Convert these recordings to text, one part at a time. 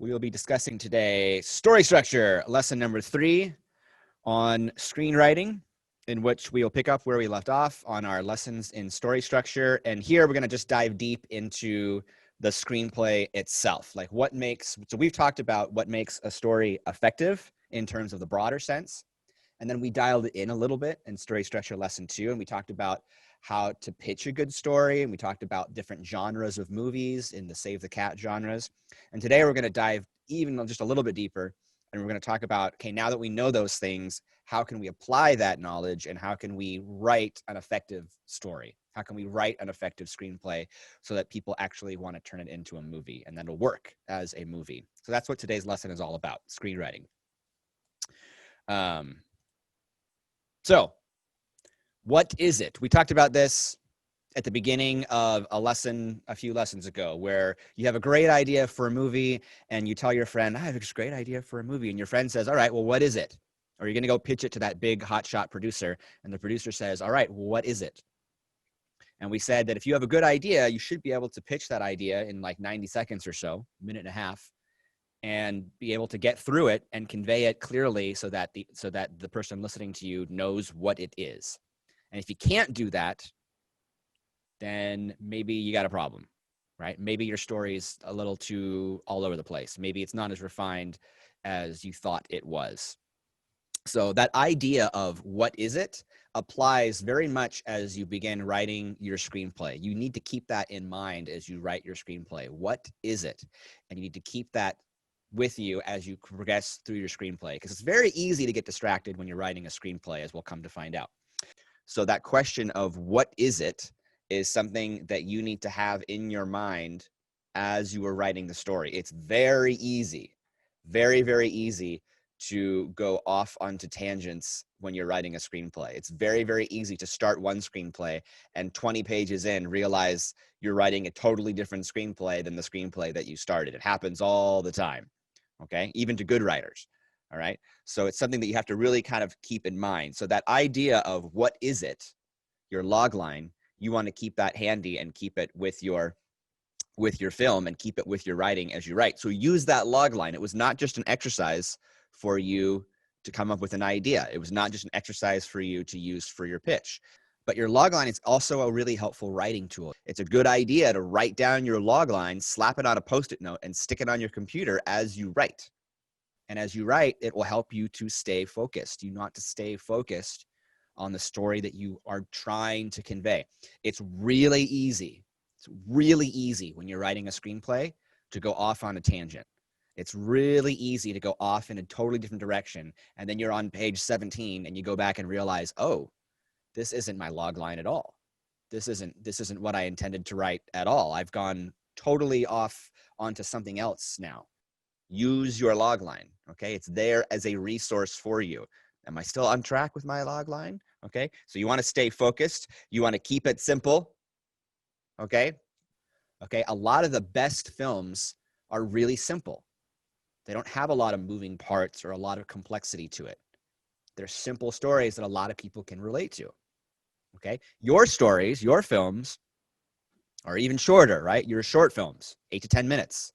We will be discussing today story structure, lesson number 3 on screenwriting, in which we will pick up where we left off on our lessons in story structure. And here we're going to just dive deep into the screenplay itself. Like so we've talked about what makes a story effective in terms of the broader sense. And then we dialed it in a little bit in story structure lesson 2. And we talked about how to pitch a good story. And we talked about different genres of movies in the Save the Cat genres. And today we're going to dive even just a little bit deeper. And we're going to talk about, okay, now that we know those things, how can we apply that knowledge and how can we write an effective story? How can we write an effective screenplay so that people actually want to turn it into a movie and then it'll work as a movie? So that's what today's lesson is all about, screenwriting. So what is it? We talked about this at the beginning of a few lessons ago, where you have a great idea for a movie and you tell your friend, I have this great idea for a movie. And your friend says, all right, well, what is it? Or you're going to go pitch it to that big hotshot producer. And the producer says, all right, well, what is it? And we said that if you have a good idea, you should be able to pitch that idea in like 90 seconds or so, a minute and a half, and be able to get through it and convey it clearly so that the person listening to you knows what it is. And if you can't do that, then maybe you got a problem, right? Maybe your story's a little too all over the place. Maybe it's not as refined as you thought it was. So that idea of what is it applies very much as you begin writing your screenplay. You need to keep that in mind as you write your screenplay. What is it? And you need to keep that with you as you progress through your screenplay, because it's very easy to get distracted when you're writing a screenplay, as we'll come to find out. So that question of what is it is something that you need to have in your mind as you are writing the story. It's very easy, very, very easy to go off onto tangents when you're writing a screenplay. It's very, very easy to start one screenplay and 20 pages in realize you're writing a totally different screenplay than the screenplay that you started. It happens all the time, okay? Even to good writers, all right? So it's something that you have to really kind of keep in mind. So that idea of what is it, your log line, you want to keep that handy and keep it with your film and keep it with your writing as you write. So use that log line. It was not just an exercise for you to come up with an idea. It was not just an exercise for you to use for your pitch. But your log line is also a really helpful writing tool. It's a good idea to write down your log line, slap it on a Post-it note, and stick it on your computer as you write. And as you write, it will help you to stay focused. You want to stay focused on the story that you are trying to convey. It's really easy. It's really easy when you're writing a screenplay to go off on a tangent. It's really easy to go off in a totally different direction. And then you're on page 17 and you go back and realize, oh, this isn't my log line at all. This isn't what I intended to write at all. I've gone totally off onto something else now. Use your log line, okay? It's there as a resource for you. Am I still on track with my log line? Okay, so you want to stay focused. You want to keep it simple, okay? Okay, a lot of the best films are really simple. They don't have a lot of moving parts or a lot of complexity to it. They're simple stories that a lot of people can relate to, okay? Your stories, your films are even shorter, right? Your short films, 8 to 10 minutes,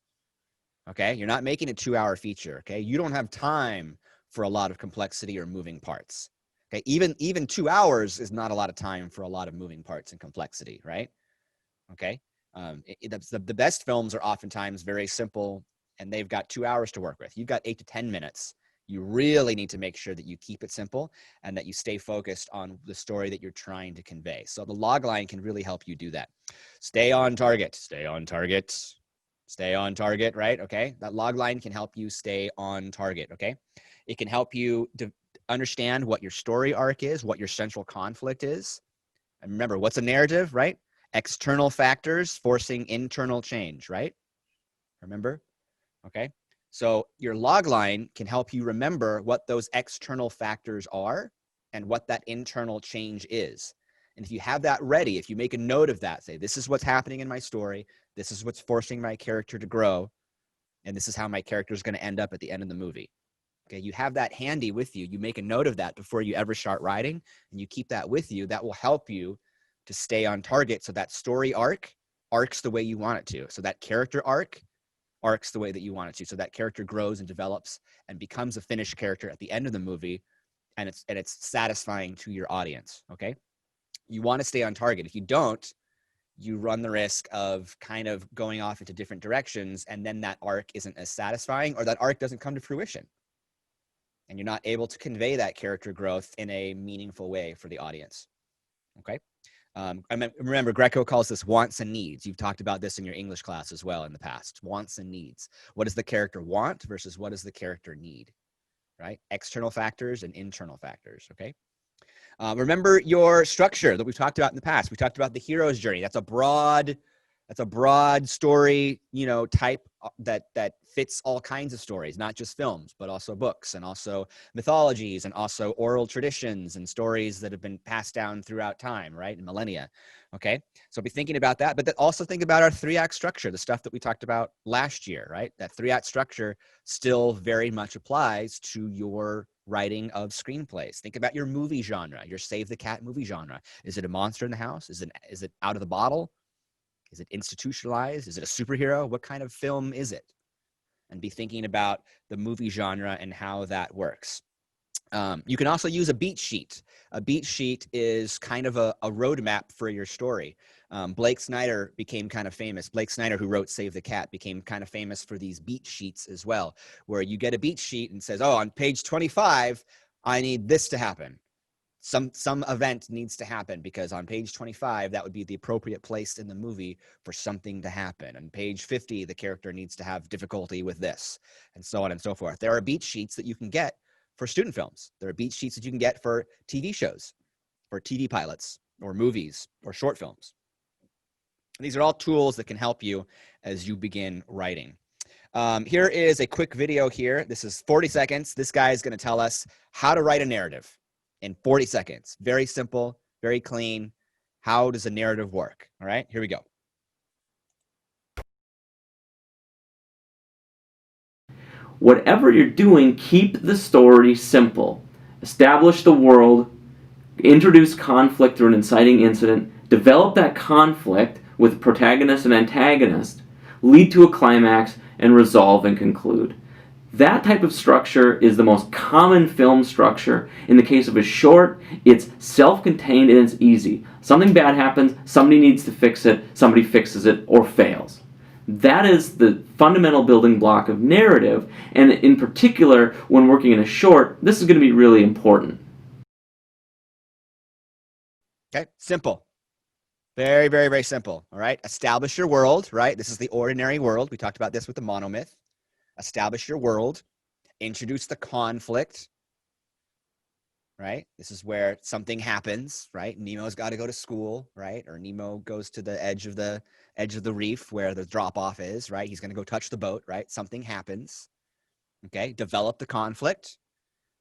okay? You're not making a 2-hour feature, okay? You don't have time for a lot of complexity or moving parts, okay? Even 2 hours is not a lot of time for a lot of moving parts and complexity, right? Okay? The best films are oftentimes very simple, and they've got 2 hours to work with. You've got 8 to 10 minutes. You really need to make sure that you keep it simple and that you stay focused on the story that you're trying to convey. So the log line can really help you do that. Stay on target, stay on target, stay on target, right? Okay, that log line can help you stay on target, okay? It can help you to understand what your story arc is, what your central conflict is. And remember, what's a narrative, right? External factors forcing internal change, right? Remember? Okay. So your log line can help you remember what those external factors are and what that internal change is. And if you have that ready, if you make a note of that, say, this is what's happening in my story, this is what's forcing my character to grow, and this is how my character is going to end up at the end of the movie. Okay, you have that handy with you. You make a note of that before you ever start writing, and you keep that with you. That will help you to stay on target so that story arcs the way you want it to. So that character arc arcs the way that you want it to. So that character grows and develops and becomes a finished character at the end of the movie, and it's satisfying to your audience. Okay. You want to stay on target. If you don't, you run the risk of kind of going off into different directions, and then that arc isn't as satisfying, or that arc doesn't come to fruition. And you're not able to convey that character growth in a meaningful way for the audience. Okay. Remember, Greco calls this wants and needs. You've talked about this in your English class as well in the past. Wants and needs. What does the character want versus what does the character need? Right? External factors and internal factors. Okay. Remember your structure that we've talked about in the past. We talked about the hero's journey. That's a broad story, type that fits all kinds of stories, not just films, but also books, and also mythologies, and also oral traditions and stories that have been passed down throughout time, right, in millennia. Okay, so be thinking about that, but then also think about our 3-act structure, the stuff that we talked about last year, right? That 3-act structure still very much applies to your writing of screenplays. Think about your movie genre, your Save the Cat movie genre. Is it a monster in the house? Is it out of the bottle? Is it institutionalized? Is it a superhero? What kind of film is it? And be thinking about the movie genre and how that works. You can also use a beat sheet. A beat sheet is kind of a roadmap for your story. Blake Snyder became kind of famous. Blake Snyder, who wrote Save the Cat, became kind of famous for these beat sheets as well, where you get a beat sheet and says, oh, on page 25, I need this to happen. Some event needs to happen because on page 25, that would be the appropriate place in the movie for something to happen. On page 50, the character needs to have difficulty with this, and so on and so forth. There are beat sheets that you can get for student films. There are beat sheets that you can get for TV shows, for TV pilots, or movies, or short films. These are all tools that can help you as you begin writing. Here is a quick video here. This is 40 seconds. This guy is going to tell us how to write a narrative in 40 seconds. Very simple, very clean. How does a narrative work? All right, here we go. Whatever you're doing, keep the story simple. Establish the world, introduce conflict through an inciting incident, develop that conflict with protagonist and antagonist, lead to a climax, and resolve and conclude. That type of structure is the most common film structure. In the case of a short, it's self-contained and it's easy. Something bad happens, somebody needs to fix it, somebody fixes it or fails. That is the fundamental building block of narrative, and in particular, when working in a short, this is going to be really important. Okay, simple. Very, very, very simple. All right, establish your world, right? This is the ordinary world. We talked about this with the monomyth. Establish your world, introduce the conflict, right? This is where something happens, right? Nemo's got to go to school, right? Or Nemo goes to the edge of the reef where the drop off is, right? He's going to go touch the boat, right? Something happens. Okay, develop the conflict.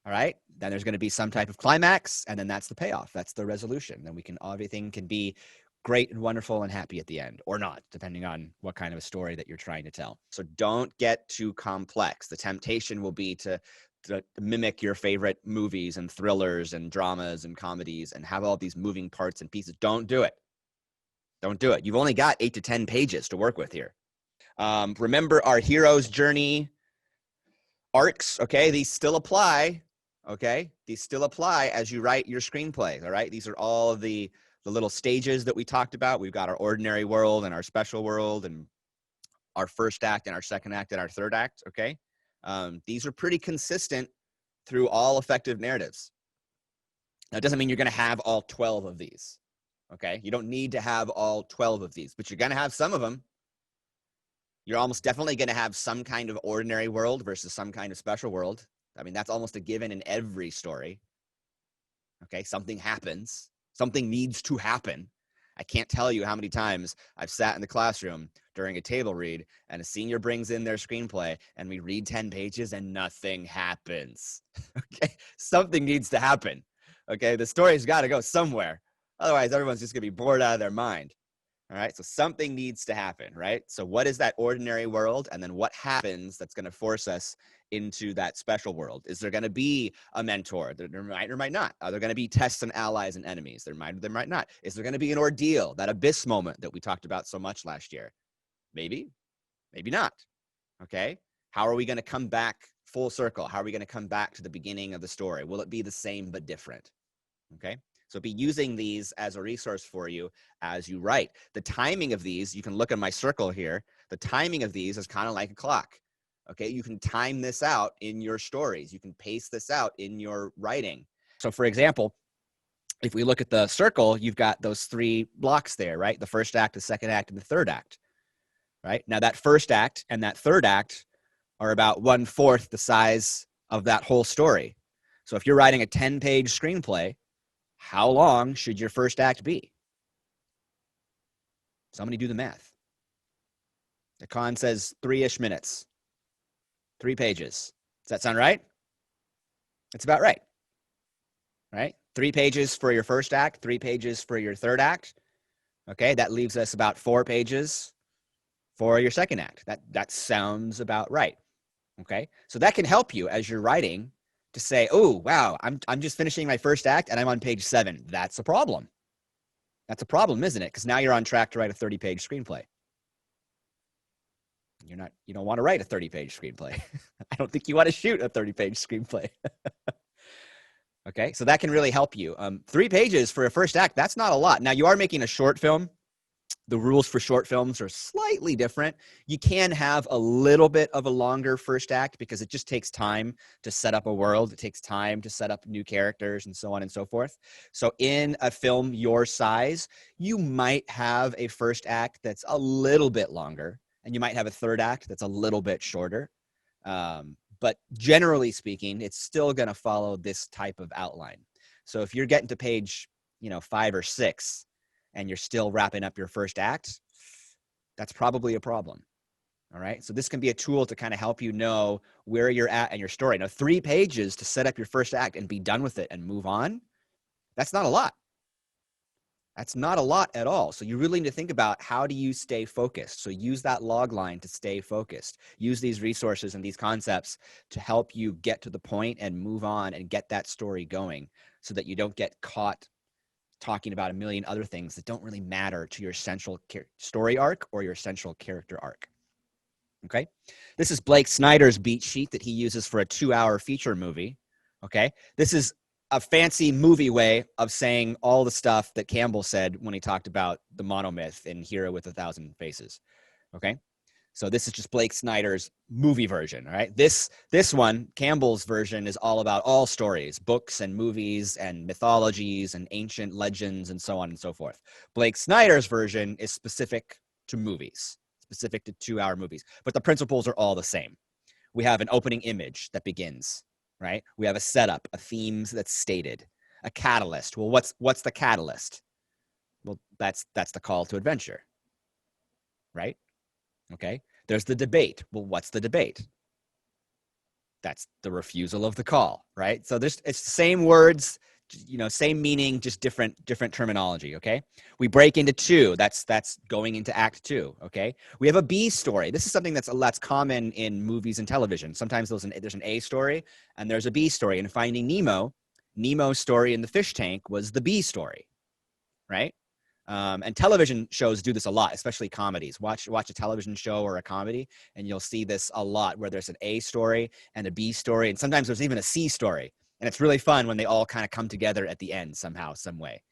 All right, then there's going to be some type of climax, and then that's the payoff. That's the resolution. Then everything can be great and wonderful and happy at the end, or not, depending on what kind of a story that you're trying to tell. So don't get too complex. The temptation will be to mimic your favorite movies and thrillers and dramas and comedies and have all these moving parts and pieces. Don't do it. Don't do it. You've only got 8 to 10 pages to work with here. Remember our hero's journey arcs, okay? These still apply, okay? These still apply as you write your screenplay, all right? These are all of the little stages that we talked about. We've got our ordinary world and our special world and our first act and our second act and our third act, okay? These are pretty consistent through all effective narratives. Now, it doesn't mean you're going to have all 12 of these, okay? You don't need to have all 12 of these, but you're going to have some of them. You're almost definitely going to have some kind of ordinary world versus some kind of special world. I mean, that's almost a given in every story. Okay, something happens. Something needs to happen. I can't tell you how many times I've sat in the classroom during a table read and a senior brings in their screenplay and we read 10 pages and nothing happens. Okay, something needs to happen. Okay, the story's got to go somewhere. Otherwise, everyone's just going to be bored out of their mind. All right, so something needs to happen, right? So what is that ordinary world? And then what happens that's going to force us into that special world? Is there going to be a mentor? There might or might not. Are there going to be tests and allies and enemies? There might not. Is there going to be an ordeal, that abyss moment that we talked about so much last year? Maybe, maybe not. Okay. How are we going to come back full circle? How are we going to come back to the beginning of the story? Will it be the same but different? Okay. So be using these as a resource for you as you write. The timing of these, you can look at my circle here. The timing of these is kind of like a clock. Okay. You can time this out in your stories. You can pace this out in your writing. So for example, if we look at the circle, you've got those 3 blocks there, right? The first act, the second act, and the third act, right? Now that first act and that third act are about 1/4 the size of that whole story. So if you're writing a 10-page screenplay, how long should your first act be? Somebody do the math. The con says 3-ish minutes, 3 pages. Does that sound right? It's about right, right? 3 pages for your first act, 3 pages for your third act. Okay, that leaves us about 4 pages for your second act. That sounds about right. Okay, so that can help you as you're writing to say, oh, wow, I'm just finishing my first act and I'm on page 7. That's a problem. That's a problem, isn't it? Because now you're on track to write a 30-page screenplay. You don't want to write a 30-page screenplay. I don't think you want to shoot a 30-page screenplay. Okay, so that can really help you. 3 pages for a first act, that's not a lot. Now you are making a short film. The rules for short films are slightly different. You can have a little bit of a longer first act because it just takes time to set up a world. It takes time to set up new characters and so on and so forth. So in a film your size, you might have a first act that's a little bit longer, and you might have a third act that's a little bit shorter. But generally speaking, it's still going to follow this type of outline. So if you're getting to page, 5 or 6, and you're still wrapping up your first act, that's probably a problem. All right. So this can be a tool to kind of help you know where you're at in your story. Now, 3 pages to set up your first act and be done with it and move on. That's not a lot. That's not a lot at all. So you really need to think about, how do you stay focused? So use that log line to stay focused. Use these resources and these concepts to help you get to the point and move on and get that story going, so that you don't get caught talking about a million other things that don't really matter to your central story arc or your central character arc. Okay. This is Blake Snyder's beat sheet that he uses for a 2-hour feature movie. Okay. This is a fancy movie way of saying all the stuff that Campbell said when he talked about the monomyth in Hero with 1,000 Faces. Okay. So this is just Blake Snyder's movie version, all right? This one, Campbell's version, is all about all stories, books and movies and mythologies and ancient legends and so on and so forth. Blake Snyder's version is specific to movies, specific to 2-hour movies, but the principles are all the same. We have an opening image that begins, right? We have a setup, a theme that's stated, a catalyst. Well, what's the catalyst? Well, that's the call to adventure, right? Okay. There's the debate. Well, what's the debate? That's the refusal of the call, right? So it's the same words, same meaning, just different terminology. Okay. We break into 2. That's going into act 2. Okay. We have a B story. This is something that's common in movies and television. Sometimes there's an A story and there's a B story. In Finding Nemo, Nemo's story in the fish tank was the B story, right? And television shows do this a lot, especially comedies. Watch a television show or a comedy, and you'll see this a lot, where there's an A story and a B story, and sometimes there's even a C story. And it's really fun when they all kind of come together at the end somehow, some way.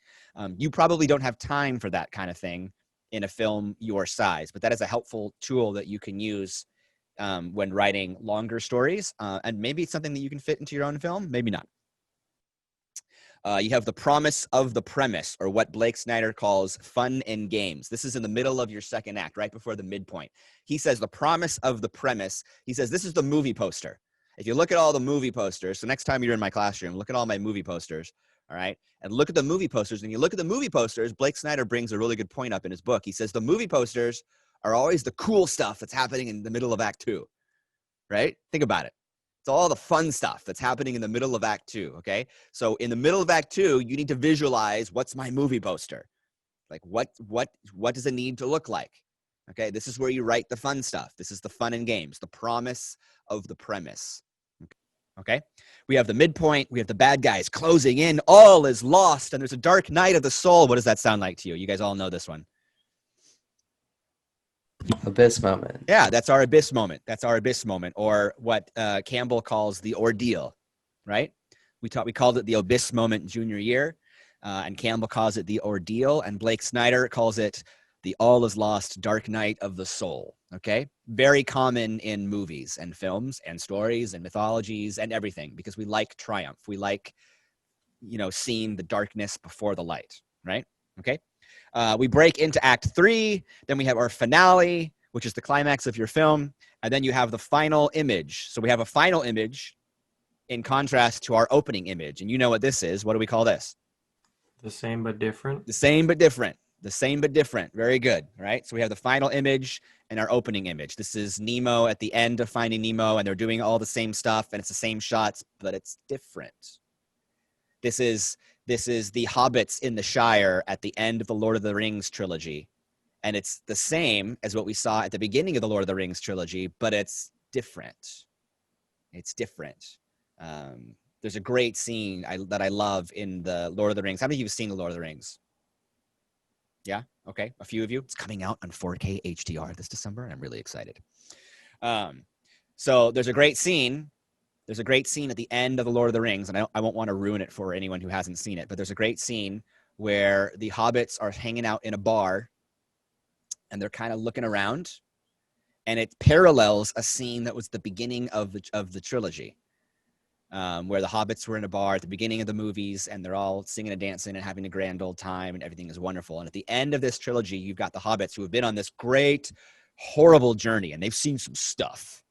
You probably don't have time for that kind of thing in a film your size, but that is a helpful tool that you can use when writing longer stories. And maybe it's something that you can fit into your own film, maybe not. You have the promise of the premise, or what Blake Snyder calls fun and games. This is in the middle of your second act, right before the midpoint. He says the promise of the premise. He says this is the movie poster. If you look at all the movie posters, so next time you're in my classroom, look at all my movie posters, all right? And look at the movie posters. And you look at the movie posters, Blake Snyder brings a really good point up in his book. He says the movie posters are always the cool stuff that's happening in the middle of Act 2, right? Think about it. It's all the fun stuff that's happening in the middle of Act 2, okay? So in the middle of Act 2, you need to visualize, what's my movie poster? Like, what does it need to look like? Okay, this is where you write the fun stuff. This is the fun and games, the promise of the premise. Okay, we have the midpoint. We have the bad guys closing in. All is lost, and there's a dark night of the soul. What does that sound like to you? You guys all know this one. Abyss moment. Yeah, that's our abyss moment. That's our abyss moment, or what Campbell calls the ordeal, right? We called it the abyss moment junior year, and Campbell calls it the ordeal, and Blake Snyder calls it the all is lost dark night of the soul. Okay, very common in movies and films and stories and mythologies and everything, because we like triumph. We like, seeing the darkness before the light, right? Okay. We break into Act 3. Then we have our finale, which is the climax of your film. And then you have the final image. So we have a final image in contrast to our opening image. And you know what this is. What do we call this? The same but different. The same but different. The same but different. Very good. Right? So we have the final image and our opening image. This is Nemo at the end of Finding Nemo, and they're doing all the same stuff, and it's the same shots, but it's different. This is the hobbits in the Shire at the end of the Lord of the Rings trilogy. And it's the same as what we saw at the beginning of the Lord of the Rings trilogy, but it's different. It's different. There's a great scene that I love in the Lord of the Rings. How many of you have seen the Lord of the Rings? Yeah? Okay. A few of you. It's coming out on 4K HDR this December, and I'm really excited. So there's a great scene. There's a great scene at the end of The Lord of the Rings, and I won't want to ruin it for anyone who hasn't seen it, but there's a great scene where the hobbits are hanging out in a bar, and they're kind of looking around, and it parallels a scene that was the beginning of the trilogy, where the hobbits were in a bar at the beginning of the movies, and they're all singing and dancing and having a grand old time, and everything is wonderful. And at the end of this trilogy, you've got the hobbits who have been on this great, horrible journey, and they've seen some stuff.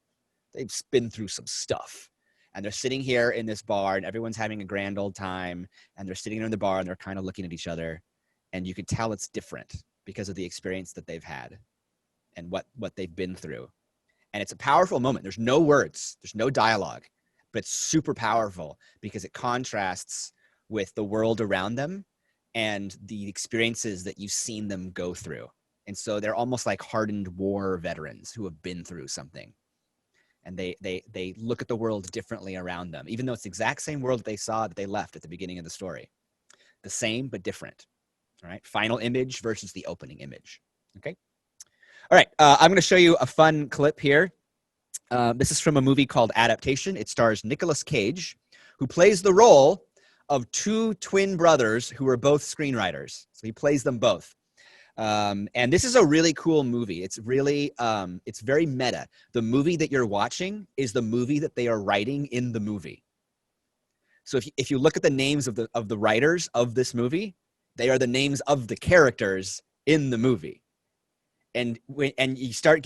They've been through some stuff. And they're sitting here in this bar, and everyone's having a grand old time, and they're sitting in the bar, and they're kind of looking at each other, and you could tell it's different because of the experience that they've had and what they've been through. And it's a powerful moment. There's no words, there's no dialogue, but it's super powerful because it contrasts with the world around them and the experiences that you've seen them go through. And so they're almost like hardened war veterans who have been through something. And they look at the world differently around them, even though it's the exact same world that they saw that they left at the beginning of the story. The same, but different. All right. Final image versus the opening image. Okay. All right. I'm going to show you a fun clip here. This is from a movie called Adaptation. It stars Nicolas Cage, who plays the role of two twin brothers who are both screenwriters. So he plays them both. And this is a really cool movie. It's really, it's very meta. The movie that you're watching is the movie that they are writing in the movie. So if you look at the names of the writers of this movie, they are the names of the characters in the movie. And when you start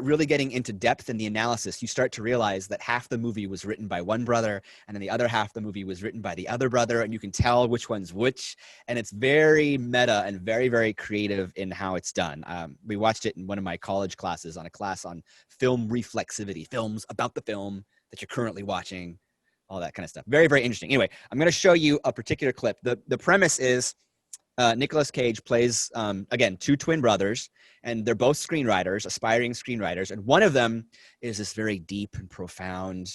really getting into depth in the analysis, you start to realize that half the movie was written by one brother, and then the other half of the movie was written by the other brother, and you can tell which one's which. And it's very meta and very, very creative in how it's done. We watched it in one of my college classes, on a class on film reflexivity, films about the film that you're currently watching, all that kind of stuff. Very, very interesting. Anyway, I'm going to show you a particular clip. The premise is Nicolas Cage plays, again, two twin brothers, and they're both screenwriters, aspiring screenwriters. And one of them is this very deep and profound,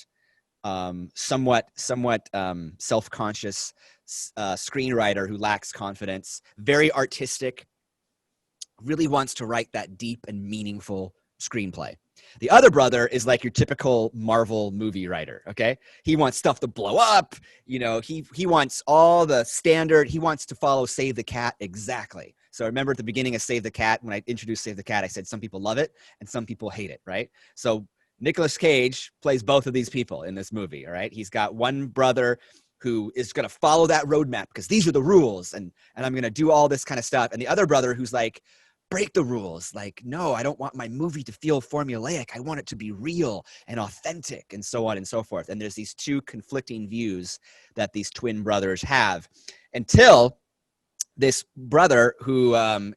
somewhat self-conscious screenwriter who lacks confidence, very artistic, really wants to write that deep and meaningful screenplay. The other brother is like your typical Marvel movie writer, okay? He wants stuff to blow up. You know, he wants all the standard. He wants to follow Save the Cat exactly. So remember at the beginning of Save the Cat, when I introduced Save the Cat, I said some people love it and some people hate it, right? So Nicolas Cage plays both of these people in this movie, all right? He's got one brother who is going to follow that roadmap because these are the rules, and I'm going to do all this kind of stuff. And the other brother who's like, break the rules. Like, no, I don't want my movie to feel formulaic. I want it to be real and authentic, and so on and so forth. And there's these two conflicting views that these twin brothers have, until this brother who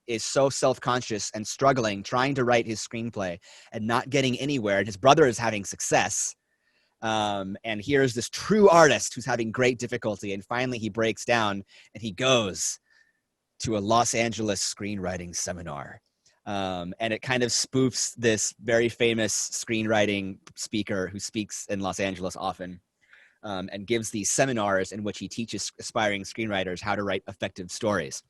is so self-conscious and struggling, trying to write his screenplay and not getting anywhere. And his brother is having success. And here's this true artist who's having great difficulty. And finally he breaks down and he goes to a Los Angeles screenwriting seminar. And it kind of spoofs this very famous screenwriting speaker who speaks in Los Angeles often, and gives these seminars in which he teaches aspiring screenwriters how to write effective stories.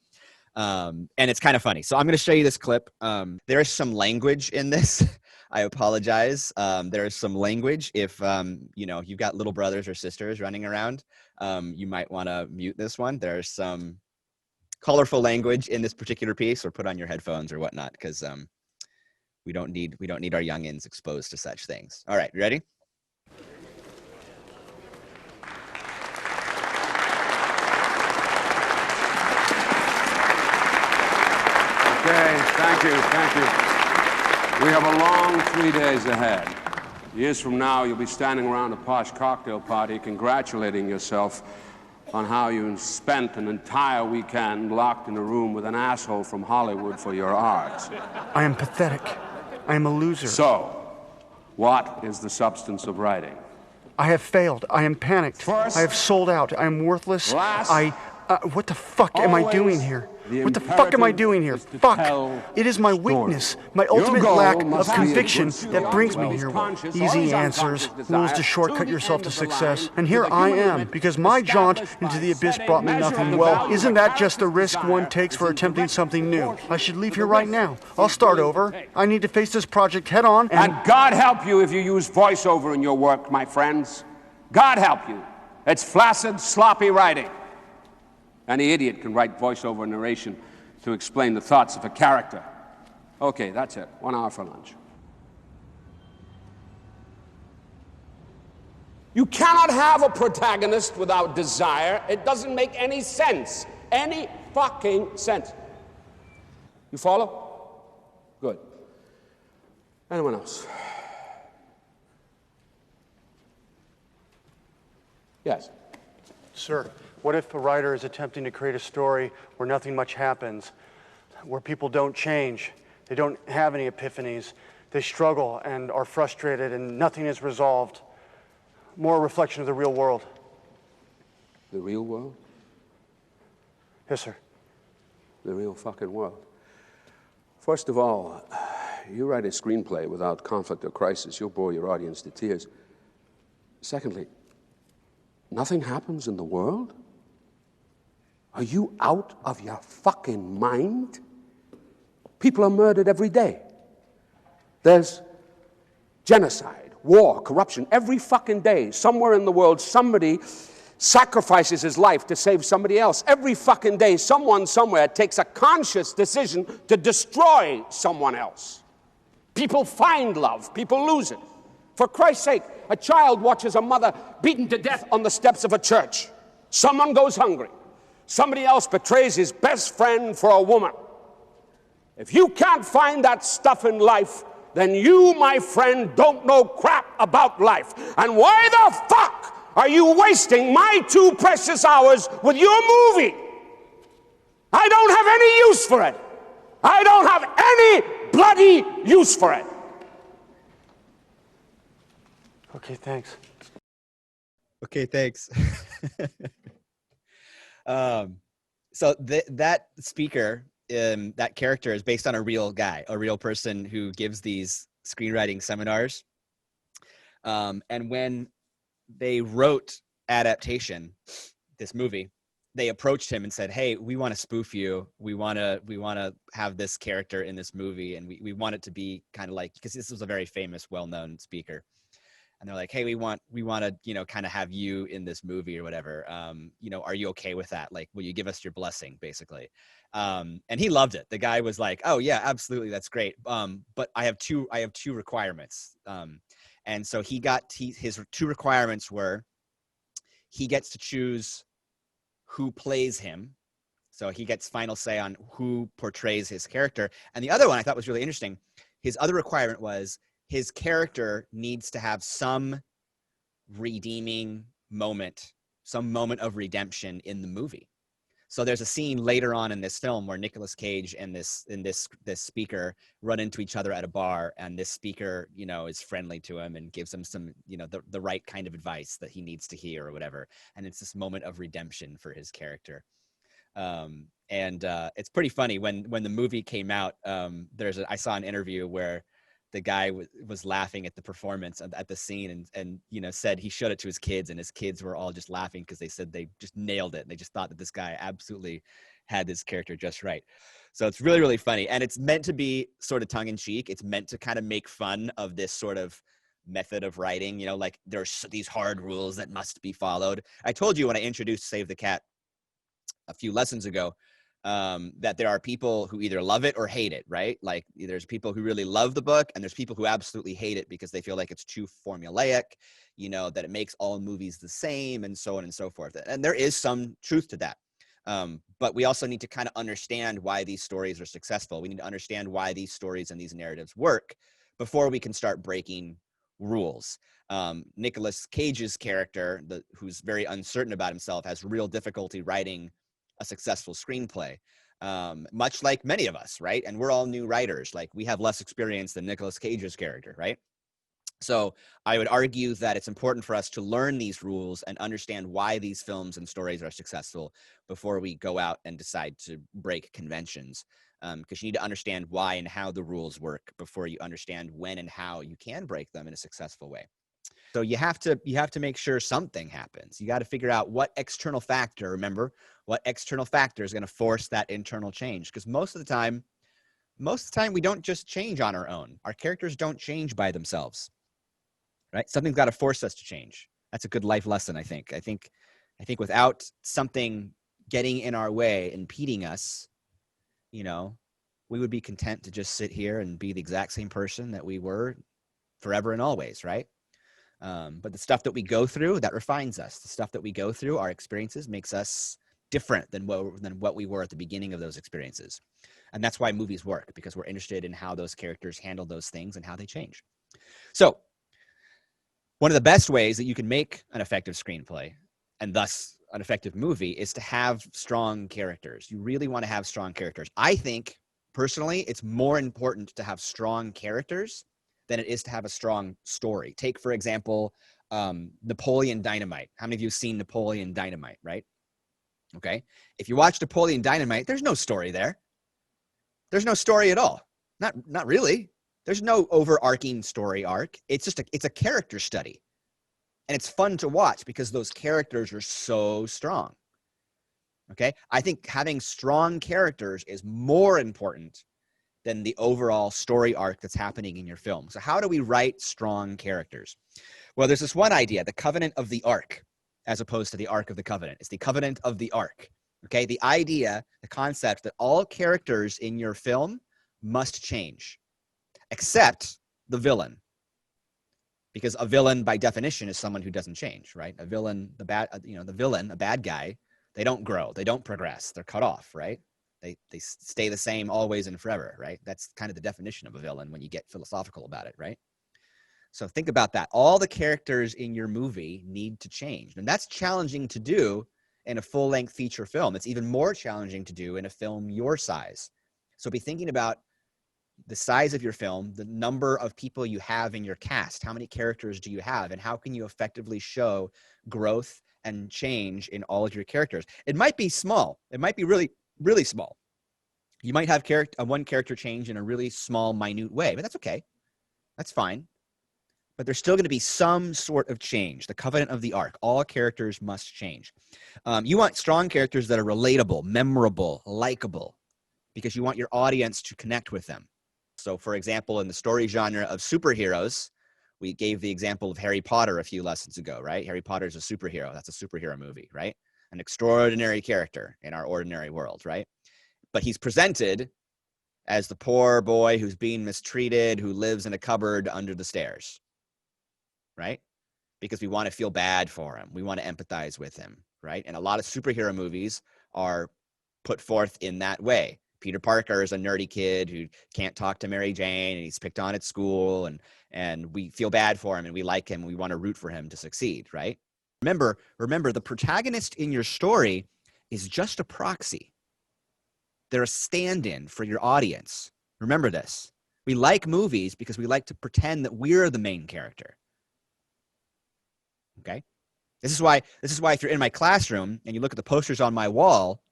And it's kind of funny. So I'm going to show you this clip. There is some language in this. I apologize. There is some language. If you've got little brothers or sisters running around, you might want to mute this one. There's some colorful language in this particular piece, or put on your headphones or whatnot, because we don't need our youngins exposed to such things. All right, you ready? Okay, thank you. We have a long 3 days ahead. Years from now, you'll be standing around a posh cocktail party congratulating yourself on how you spent an entire weekend locked in a room with an asshole from Hollywood for your art. I am pathetic. I am a loser. So, what is the substance of writing? I have failed. I am panicked. First, I have sold out. I am worthless. last, What the fuck am I doing here? What the fuck am I doing here? Fuck! It is my weakness, my ultimate lack of conviction that brings me here. Easy answers, rules to shortcut yourself to success. And here I am, because my jaunt into the abyss brought me nothing. Well, isn't that just the risk one takes for attempting something new? I should leave here right now. I'll start over. I need to face this project head on and God help you if you use voiceover in your work, my friends. God help you. It's flaccid, sloppy writing. Any idiot can write voiceover narration to explain the thoughts of a character. Okay, that's it. 1 hour for lunch. You cannot have a protagonist without desire. It doesn't make any sense. Any fucking sense. You follow? Good. Anyone else? Yes. Sir, what if a writer is attempting to create a story where nothing much happens, where people don't change, they don't have any epiphanies, they struggle and are frustrated and nothing is resolved? More a reflection of the real world. The real world? Yes, sir. The real fucking world. First of all, you write a screenplay without conflict or crisis, you'll bore your audience to tears. Secondly, nothing happens in the world? Are you out of your fucking mind? People are murdered every day. There's genocide, war, corruption. Every fucking day, somewhere in the world, somebody sacrifices his life to save somebody else. Every fucking day, someone somewhere takes a conscious decision to destroy someone else. People find love. People lose it. For Christ's sake, a child watches a mother beaten to death on the steps of a church. Someone goes hungry. Somebody else betrays his best friend for a woman. If you can't find that stuff in life, then you, my friend, don't know crap about life. And why the fuck are you wasting my 2 precious hours with your movie? I don't have any use for it. I don't have any bloody use for it. Okay, thanks. Okay, thanks. So that speaker, that character is based on a real guy, a real person who gives these screenwriting seminars. And when they wrote adaptation, this movie, they approached him and said, "Hey, we want to spoof you. We want to have this character in this movie, and we want it to be kind of like," because this was a very famous, well-known speaker. And they're like, "Hey, we want to, kind of have you in this movie or whatever. Are you okay with that? Like, will you give us your blessing, basically?" And he loved it. The guy was like, "Oh yeah, absolutely, that's great. But I have two requirements." And so his 2 requirements were, he gets to choose who plays him. So he gets final say on who portrays his character. And the other one I thought was really interesting. His other requirement was, his character needs to have some redeeming moment, some moment of redemption in the movie. So there's a scene later on in this film where Nicolas Cage and this speaker run into each other at a bar, and this speaker, is friendly to him and gives him some, the right kind of advice that he needs to hear or whatever. And it's this moment of redemption for his character. And it's pretty funny when the movie came out. I saw an interview where the guy was laughing at the performance at the scene and said he showed it to his kids, and his kids were all just laughing because they said they just nailed it. They just thought that this guy absolutely had this character just right. So it's really, really funny. And it's meant to be sort of tongue in cheek. It's meant to kind of make fun of this sort of method of writing, you know, like there's these hard rules that must be followed. I told you when I introduced Save the Cat a few lessons ago, that there are people who either love it or hate it, right? Like there's people who really love the book and there's people who absolutely hate it because they feel like it's too formulaic, you know, that it makes all movies the same and so on and so forth. And there is some truth to that. But we also need to kind of understand why these stories are successful. We need to understand why these stories and these narratives work before we can start breaking rules. Nicolas Cage's character, who's very uncertain about himself, has real difficulty writing a successful screenplay, much like many of us, right? And we're all new writers. Like we have less experience than Nicolas Cage's character, right? So I would argue that it's important for us to learn these rules and understand why these films and stories are successful before we go out and decide to break conventions. Because you need to understand why and how the rules work before you understand when and how you can break them in a successful way. So you have to make sure something happens. You got to figure out what external factor, remember, what external factor is going to force that internal change. Because most of the time we don't just change on our own. Our characters don't change by themselves, right? Something's got to force us to change. That's a good life lesson, I think. I think without something getting in our way, impeding us, you know, we would be content to just sit here and be the exact same person that we were forever and always, right? But the stuff that we go through, that refines us. The stuff that we go through, our experiences, makes us different than what we were at the beginning of those experiences. And that's why movies work, because we're interested in how those characters handle those things and how they change. So one of the best ways that you can make an effective screenplay, and thus an effective movie, is to have strong characters. You really want to have strong characters. I think, personally, it's more important to have strong characters than it is to have a strong story. Take, for example, Napoleon Dynamite. How many of you have seen Napoleon Dynamite, right? Okay. If you watch Napoleon Dynamite, there's no story there. There's no story at all. Not really. There's no overarching story arc. It's just it's a character study. And it's fun to watch because those characters are so strong. Okay. I think having strong characters is more important than the overall story arc that's happening in your film. So how do we write strong characters? Well, there's this one idea, the covenant of the arc, as opposed to the arc of the covenant. It's the covenant of the arc. Okay. The idea, the concept that all characters in your film must change, except the villain. Because a villain, by definition, is someone who doesn't change, right? A villain, the villain, a bad guy, they don't grow, they don't progress, they're cut off, right? They stay the same always and forever, right? That's kind of the definition of a villain when you get philosophical about it, right? So think about that. All the characters in your movie need to change. And that's challenging to do in a full-length feature film. It's even more challenging to do in a film your size. So be thinking about the size of your film, the number of people you have in your cast, how many characters do you have, and how can you effectively show growth and change in all of your characters? It might be small. It might be really, really small. You might have one character change in a really small, minute way, but that's okay. That's fine. But there's still going to be some sort of change. The covenant of the arc. All characters must change. You want strong characters that are relatable, memorable, likable, because you want your audience to connect with them. So, for example, in the story genre of superheroes, we gave the example of Harry Potter a few lessons ago, right? Harry Potter is a superhero. That's a superhero movie, right? An extraordinary character in our ordinary world, right? But he's presented as the poor boy who's being mistreated, who lives in a cupboard under the stairs, right? Because we want to feel bad for him. We want to empathize with him, right? And a lot of superhero movies are put forth in that way. Peter Parker is a nerdy kid who can't talk to Mary Jane, and he's picked on at school, and we feel bad for him, and we like him, and we want to root for him to succeed, right? Remember, the protagonist in your story is just a proxy. They're a stand-in for your audience. Remember this. We like movies because we like to pretend that we're the main character. Okay? This is why if you're in my classroom and you look at the posters on my wall,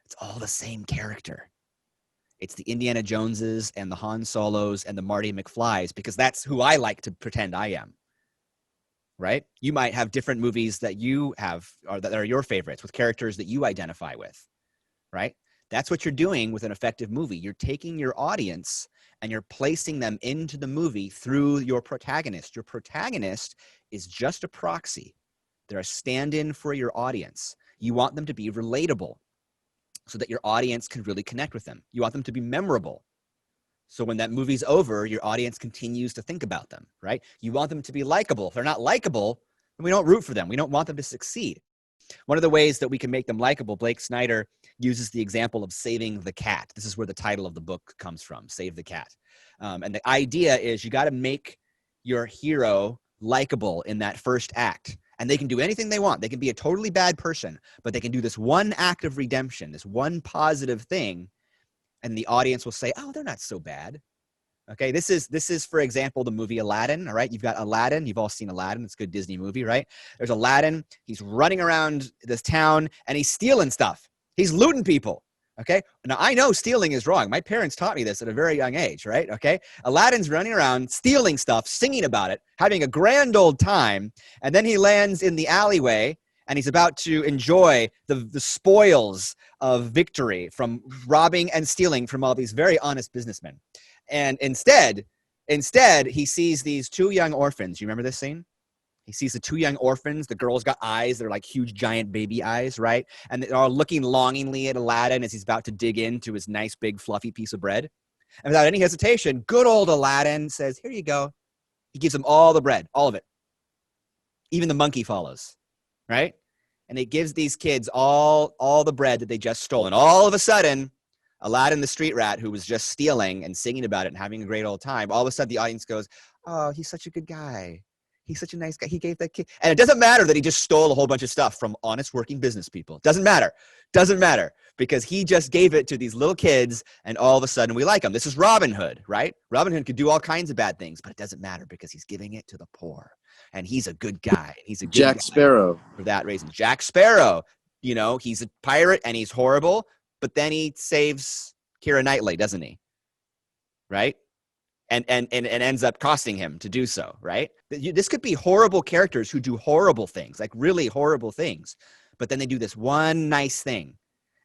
it's all the same character. It's the Indiana Joneses and the Han Solos and the Marty McFlys, because that's who I like to pretend I am. Right? You might have different movies that you have, or that are your favorites, with characters that you identify with. Right? That's what you're doing with an effective movie. You're taking your audience and you're placing them into the movie through your protagonist. Your protagonist is just a proxy. They're a stand-in for your audience. You want them to be relatable so that your audience can really connect with them. You want them to be memorable. So when that movie's over, your audience continues to think about them, right? You want them to be likable. If they're not likable, then we don't root for them. We don't want them to succeed. One of the ways that we can make them likable, Blake Snyder uses the example of saving the cat. This is where the title of the book comes from, Save the Cat. And the idea is you got to make your hero likable in that first act. And they can do anything they want. They can be a totally bad person, but they can do this one act of redemption, this one positive thing, and the audience will say, oh, they're not so bad. Okay, this is, for example, the movie Aladdin, all right? You've got Aladdin. You've all seen Aladdin. It's a good Disney movie, right? There's Aladdin. He's running around this town, and he's stealing stuff. He's looting people, okay? Now, I know stealing is wrong. My parents taught me this at a very young age, right? Okay? Aladdin's running around, stealing stuff, singing about it, having a grand old time, and then he lands in the alleyway, and he's about to enjoy the spoils of victory from robbing and stealing from all these very honest businessmen. And instead, he sees these two young orphans. You remember this scene? He sees the two young orphans. The girl's got eyes. They're like huge, giant baby eyes, right? And they're all looking longingly at Aladdin as he's about to dig into his nice, big, fluffy piece of bread. And without any hesitation, good old Aladdin says, here you go. He gives them all the bread, all of it. Even the monkey follows, right? And it gives these kids all the bread that they just stole. And all of a sudden, Aladdin the street rat, who was just stealing and singing about it and having a great old time, all of a sudden the audience goes, oh, he's such a good guy. He's such a nice guy. He gave that kid. And it doesn't matter that he just stole a whole bunch of stuff from honest working business people. Doesn't matter. Doesn't matter. Because he just gave it to these little kids and all of a sudden we like him. This is Robin Hood, right? Robin Hood could do all kinds of bad things, but it doesn't matter because he's giving it to the poor. And he's a good guy. He's a good Jack guy Sparrow. for that reason. Jack Sparrow, you know, he's a pirate and he's horrible, but then he saves Keira Knightley, doesn't he? Right? And ends up costing him to do so, right? This could be horrible characters who do horrible things, like really horrible things, but then they do this one nice thing,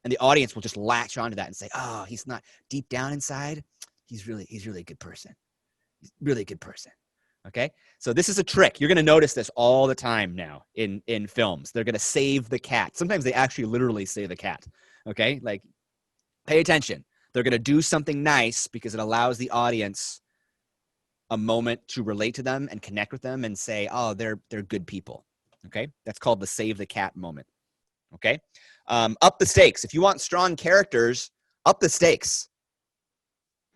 and the audience will just latch onto that and say, "Oh, he's not deep down inside. He's really a good person. He's really a good person." Okay, so this is a trick. You're going to notice this all the time now in films. They're going to save the cat. Sometimes they actually literally save the cat. Okay, like pay attention. They're going to do something nice because it allows the audience a moment to relate to them and connect with them and say, oh, they're good people. Okay, that's called the save the cat moment. Okay, up the stakes. If you want strong characters, up the stakes.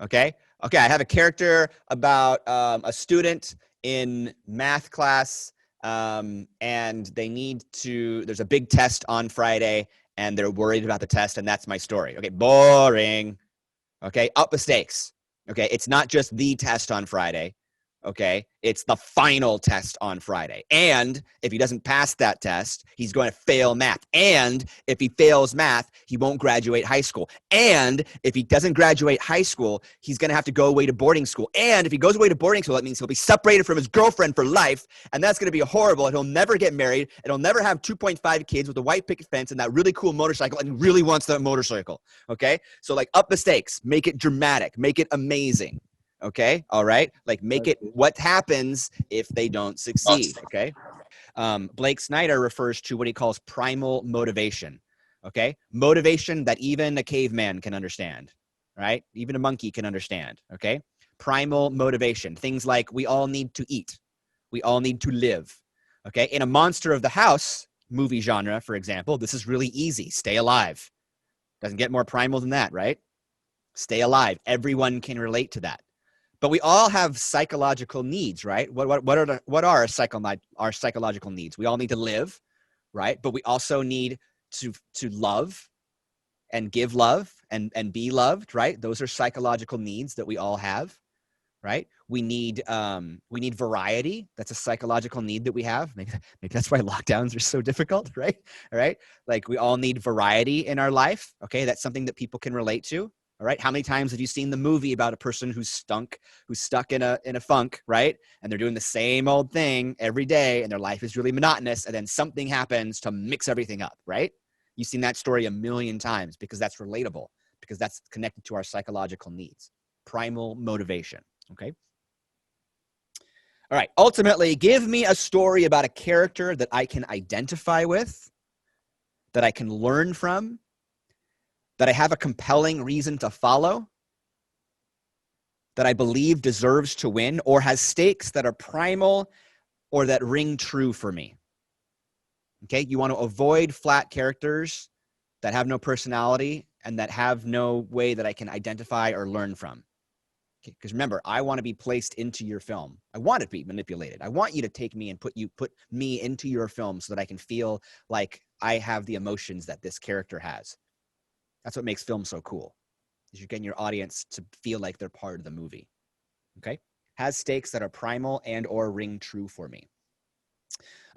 Okay, I have a character about a student in math class, and they need to, there's a big test on Friday, and they're worried about the test, and that's my story. Okay, boring. Okay, up the stakes. Okay, it's not just the test on Friday. Okay, it's the final test on Friday. And if he doesn't pass that test, he's going to fail math. And if he fails math, he won't graduate high school. And if he doesn't graduate high school, he's going to have to go away to boarding school. And if he goes away to boarding school, that means he'll be separated from his girlfriend for life. And that's going to be horrible. And he'll never get married. And he'll never have 2.5 kids with a white picket fence and that really cool motorcycle. And he really wants that motorcycle. Okay, so like up the stakes, make it dramatic, make it amazing. Okay, all right, like make it what happens if they don't succeed. Okay, Blake Snyder refers to what he calls primal motivation. Okay, motivation that even a caveman can understand, right? Even a monkey can understand. Okay, primal motivation, things like we all need to eat, we all need to live. Okay, in a monster of the house movie genre, for example, this is really easy. Stay alive. Doesn't get more primal than that, right? Stay alive. Everyone can relate to that. But we all have psychological needs, right? What are our psychological needs? We all need to live, right? But we also need to love and give love and be loved, right? Those are psychological needs that we all have, right? We need variety. That's a psychological need that we have. Maybe that's why lockdowns are so difficult, right? All right. Like we all need variety in our life. Okay. That's something that people can relate to. All right. How many times have you seen the movie about a person who's stuck in a funk, right? And they're doing the same old thing every day and their life is really monotonous. And then something happens to mix everything up, right? You've seen that story a million times because that's relatable. because that's connected to our psychological needs. Primal motivation, okay? All right, ultimately, give me a story about a character that I can identify with, that I can learn from, that I have a compelling reason to follow, that I believe deserves to win, or has stakes that are primal or that ring true for me. Okay, you want to avoid flat characters that have no personality and that have no way that I can identify or learn from. Because remember, I want to be placed into your film. I want to be manipulated. I want you to take me and put me into your film so that I can feel like I have the emotions that this character has. That's what makes film so cool, is you're getting your audience to feel like they're part of the movie. Okay? Has stakes that are primal and or ring true for me.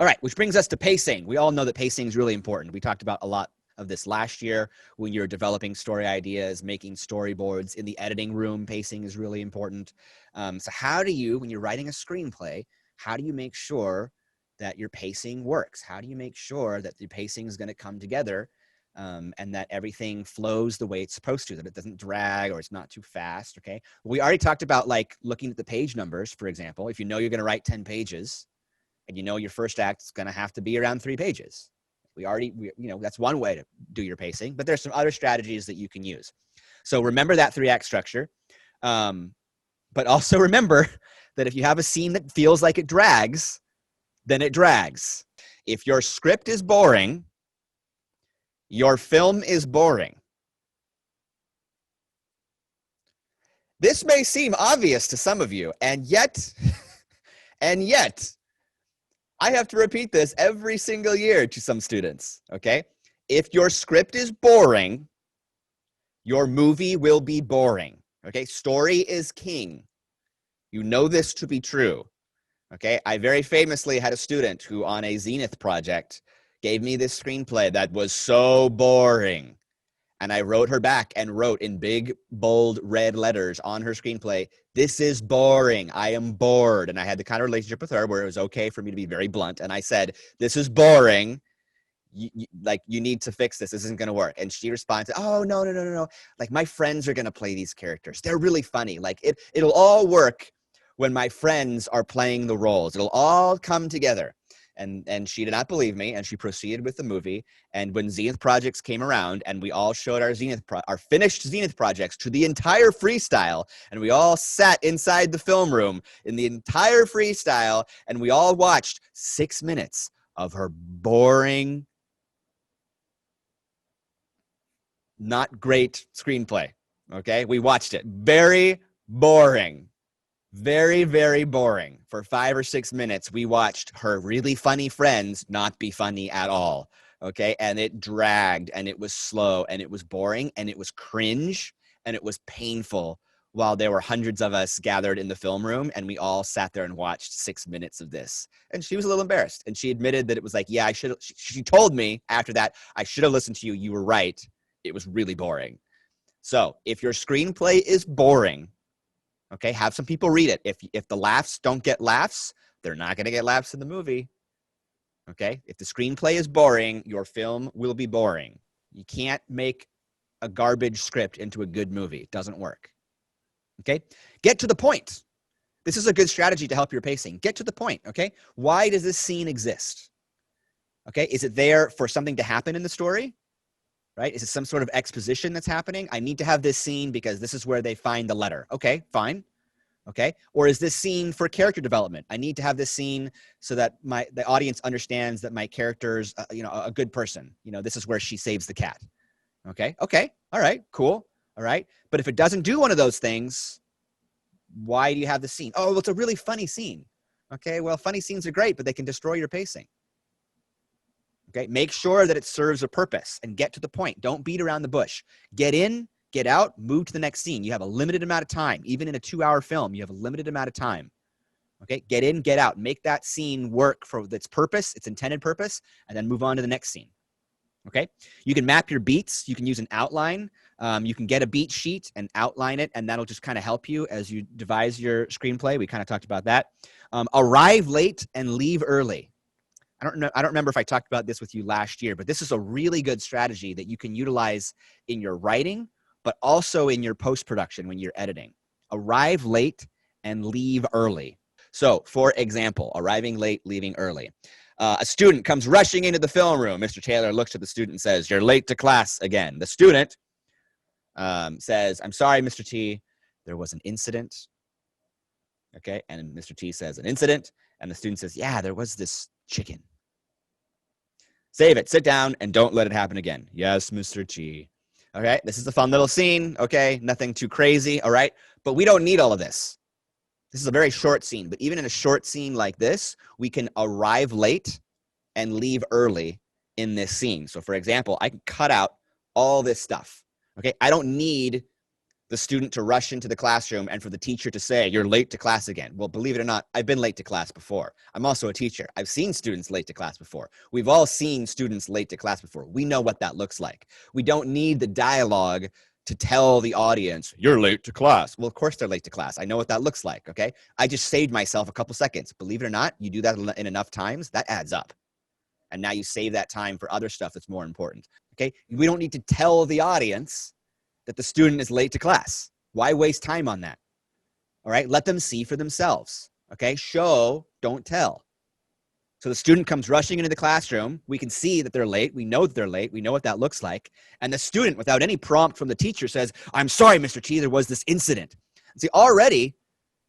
All right, which brings us to pacing. We all know that pacing is really important. We talked about a lot of this last year when you're developing story ideas, making storyboards. In the editing room, pacing is really important. So how do you, when you're writing a screenplay, how do you make sure that your pacing works? How do you make sure that the pacing is going to come together and that everything flows the way it's supposed to, that it doesn't drag or it's not too fast, okay? We already talked about like looking at the page numbers, for example. If you know you're going to write 10 pages and you know your first act is going to have to be around 3 pages, that's one way to do your pacing, but there's some other strategies that you can use. So remember that 3-act structure, but also remember that if you have a scene that feels like it drags, then it drags. If your script is boring, your film is boring. This may seem obvious to some of you, and yet, I have to repeat this every single year to some students, okay? If your script is boring, your movie will be boring, okay? Story is king. You know this to be true, okay? I very famously had a student who on a Zenith project gave me this screenplay that was so boring. And I wrote her back and wrote in big, bold, red letters on her screenplay, "This is boring. I am bored." And I had the kind of relationship with her where it was okay for me to be very blunt. And I said, "This is boring. You need to fix this. This isn't going to work." And she responded, "Oh, no. Like, my friends are going to play these characters. They're really funny. Like, it'll all work when my friends are playing the roles. It'll all come together." And she did not believe me, and she proceeded with the movie. And when Zenith projects came around, and we all showed our finished Zenith projects to the entire freestyle, and we all sat inside the film room in the entire freestyle, and we all watched 6 minutes of her boring, not great screenplay. Okay, we watched it. Very boring. Very, very boring. For 5 or 6 minutes, we watched her really funny friends not be funny at all, okay? And it dragged, and it was slow, and it was boring, and it was cringe, and it was painful while there were hundreds of us gathered in the film room, and we all sat there and watched 6 minutes of this. And she was a little embarrassed, and she admitted that it was like, yeah, she told me after that, "I should have listened to you. You were right. It was really boring." So if your screenplay is boring, okay, have some people read it. If the laughs don't get laughs, they're not going to get laughs in the movie. Okay, if the screenplay is boring, your film will be boring. You can't make a garbage script into a good movie. It doesn't work. Okay, get to the point. This is a good strategy to help your pacing. Get to the point, okay? Why does this scene exist? Okay, is it there for something to happen in the story? Right? Is it some sort of exposition that's happening? I need to have this scene because this is where they find the letter. Okay, fine. Okay. Or is this scene for character development? I need to have this scene so that the audience understands that my character's, a good person. This is where she saves the cat. Okay. Okay. All right. Cool. All right. But if it doesn't do one of those things, why do you have the scene? Oh, well, it's a really funny scene. Okay. Well, funny scenes are great, but they can destroy your pacing. Okay, make sure that it serves a purpose and get to the point. Don't beat around the bush. Get in, get out, move to the next scene. You have a limited amount of time. Even in a 2-hour film, you have a limited amount of time. Okay, get in, get out. Make that scene work for its purpose, its intended purpose, and then move on to the next scene. Okay, you can map your beats. You can use an outline. You can get a beat sheet and outline it, and that'll just kind of help you as you devise your screenplay. We kind of talked about that. Arrive late and leave early. I don't remember if I talked about this with you last year, but this is a really good strategy that you can utilize in your writing, but also in your post-production when you're editing. Arrive late and leave early. So, for example, arriving late, leaving early. A student comes rushing into the film room. Mr. Taylor looks at the student and says, "You're late to class again." The student says, "I'm sorry, Mr. T, there was an incident." Okay, and Mr. T says, "An incident?" And the student says, "Yeah, there was this chicken." Save it, sit down, and don't let it happen again. "Yes, Mr. T." Okay, this is a fun little scene. Okay, nothing too crazy. All right, but we don't need all of this. This is a very short scene, but even in a short scene like this, we can arrive late and leave early in this scene. So for example, I can cut out all this stuff. Okay, I don't need the student to rush into the classroom and for the teacher to say, "You're late to class again." Well, believe it or not, I've been late to class before. I'm also a teacher. I've seen students late to class before. We've all seen students late to class before. We know what that looks like. We don't need the dialogue to tell the audience, "You're late to class." Well, of course they're late to class. I know what that looks like, okay? I just saved myself a couple seconds. Believe it or not, you do that in enough times, that adds up. And now you save that time for other stuff that's more important, okay? We don't need to tell the audience that the student is late to class. Why waste time on that? All right, let them see for themselves, okay? Show, don't tell. So the student comes rushing into the classroom. We can see that they're late. We know that they're late. We know what that looks like. And the student, without any prompt from the teacher, says, "I'm sorry, Mr. T, there was this incident." See, already,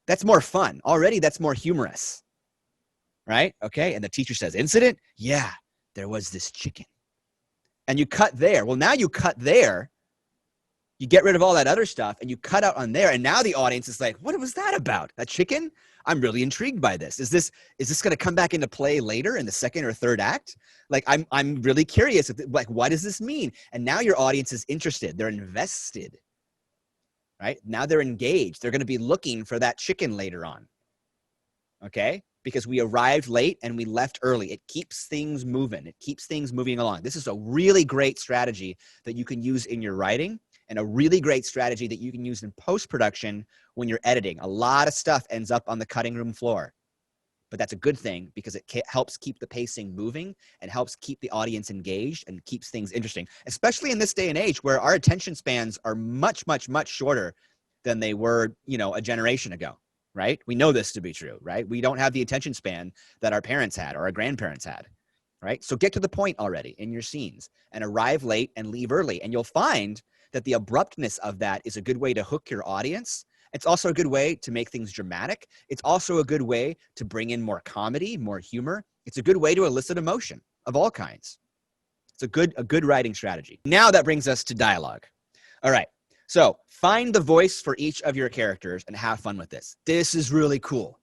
that's more fun. Already, that's more humorous, right? Okay, and the teacher says, "Incident? Yeah, there was this chicken." And you cut there. Well, now you cut there. You get rid of all that other stuff and you cut out on there. And now the audience is like, "What was that about? That chicken? I'm really intrigued by this. Is this going to come back into play later in the second or third act? Like, I'm really curious. Like, what does this mean?" And now your audience is interested. They're invested, right? Now they're engaged. They're going to be looking for that chicken later on. Okay? Because we arrived late and we left early. It keeps things moving. It keeps things moving along. This is a really great strategy that you can use in your writing, and a really great strategy that you can use in post-production when you're editing. A lot of stuff ends up on the cutting room floor, but that's a good thing because it helps keep the pacing moving and helps keep the audience engaged and keeps things interesting, especially in this day and age where our attention spans are much, much, much shorter than they were, a generation ago, right? We know this to be true, right? We don't have the attention span that our parents had or our grandparents had, right? So get to the point already in your scenes and arrive late and leave early, and you'll find that the abruptness of that is a good way to hook your audience. It's also a good way to make things dramatic. It's also a good way to bring in more comedy, more humor. It's a good way to elicit emotion of all kinds. It's a good writing strategy. Now that brings us to dialogue. All right, so find the voice for each of your characters and have fun with this. This is really cool.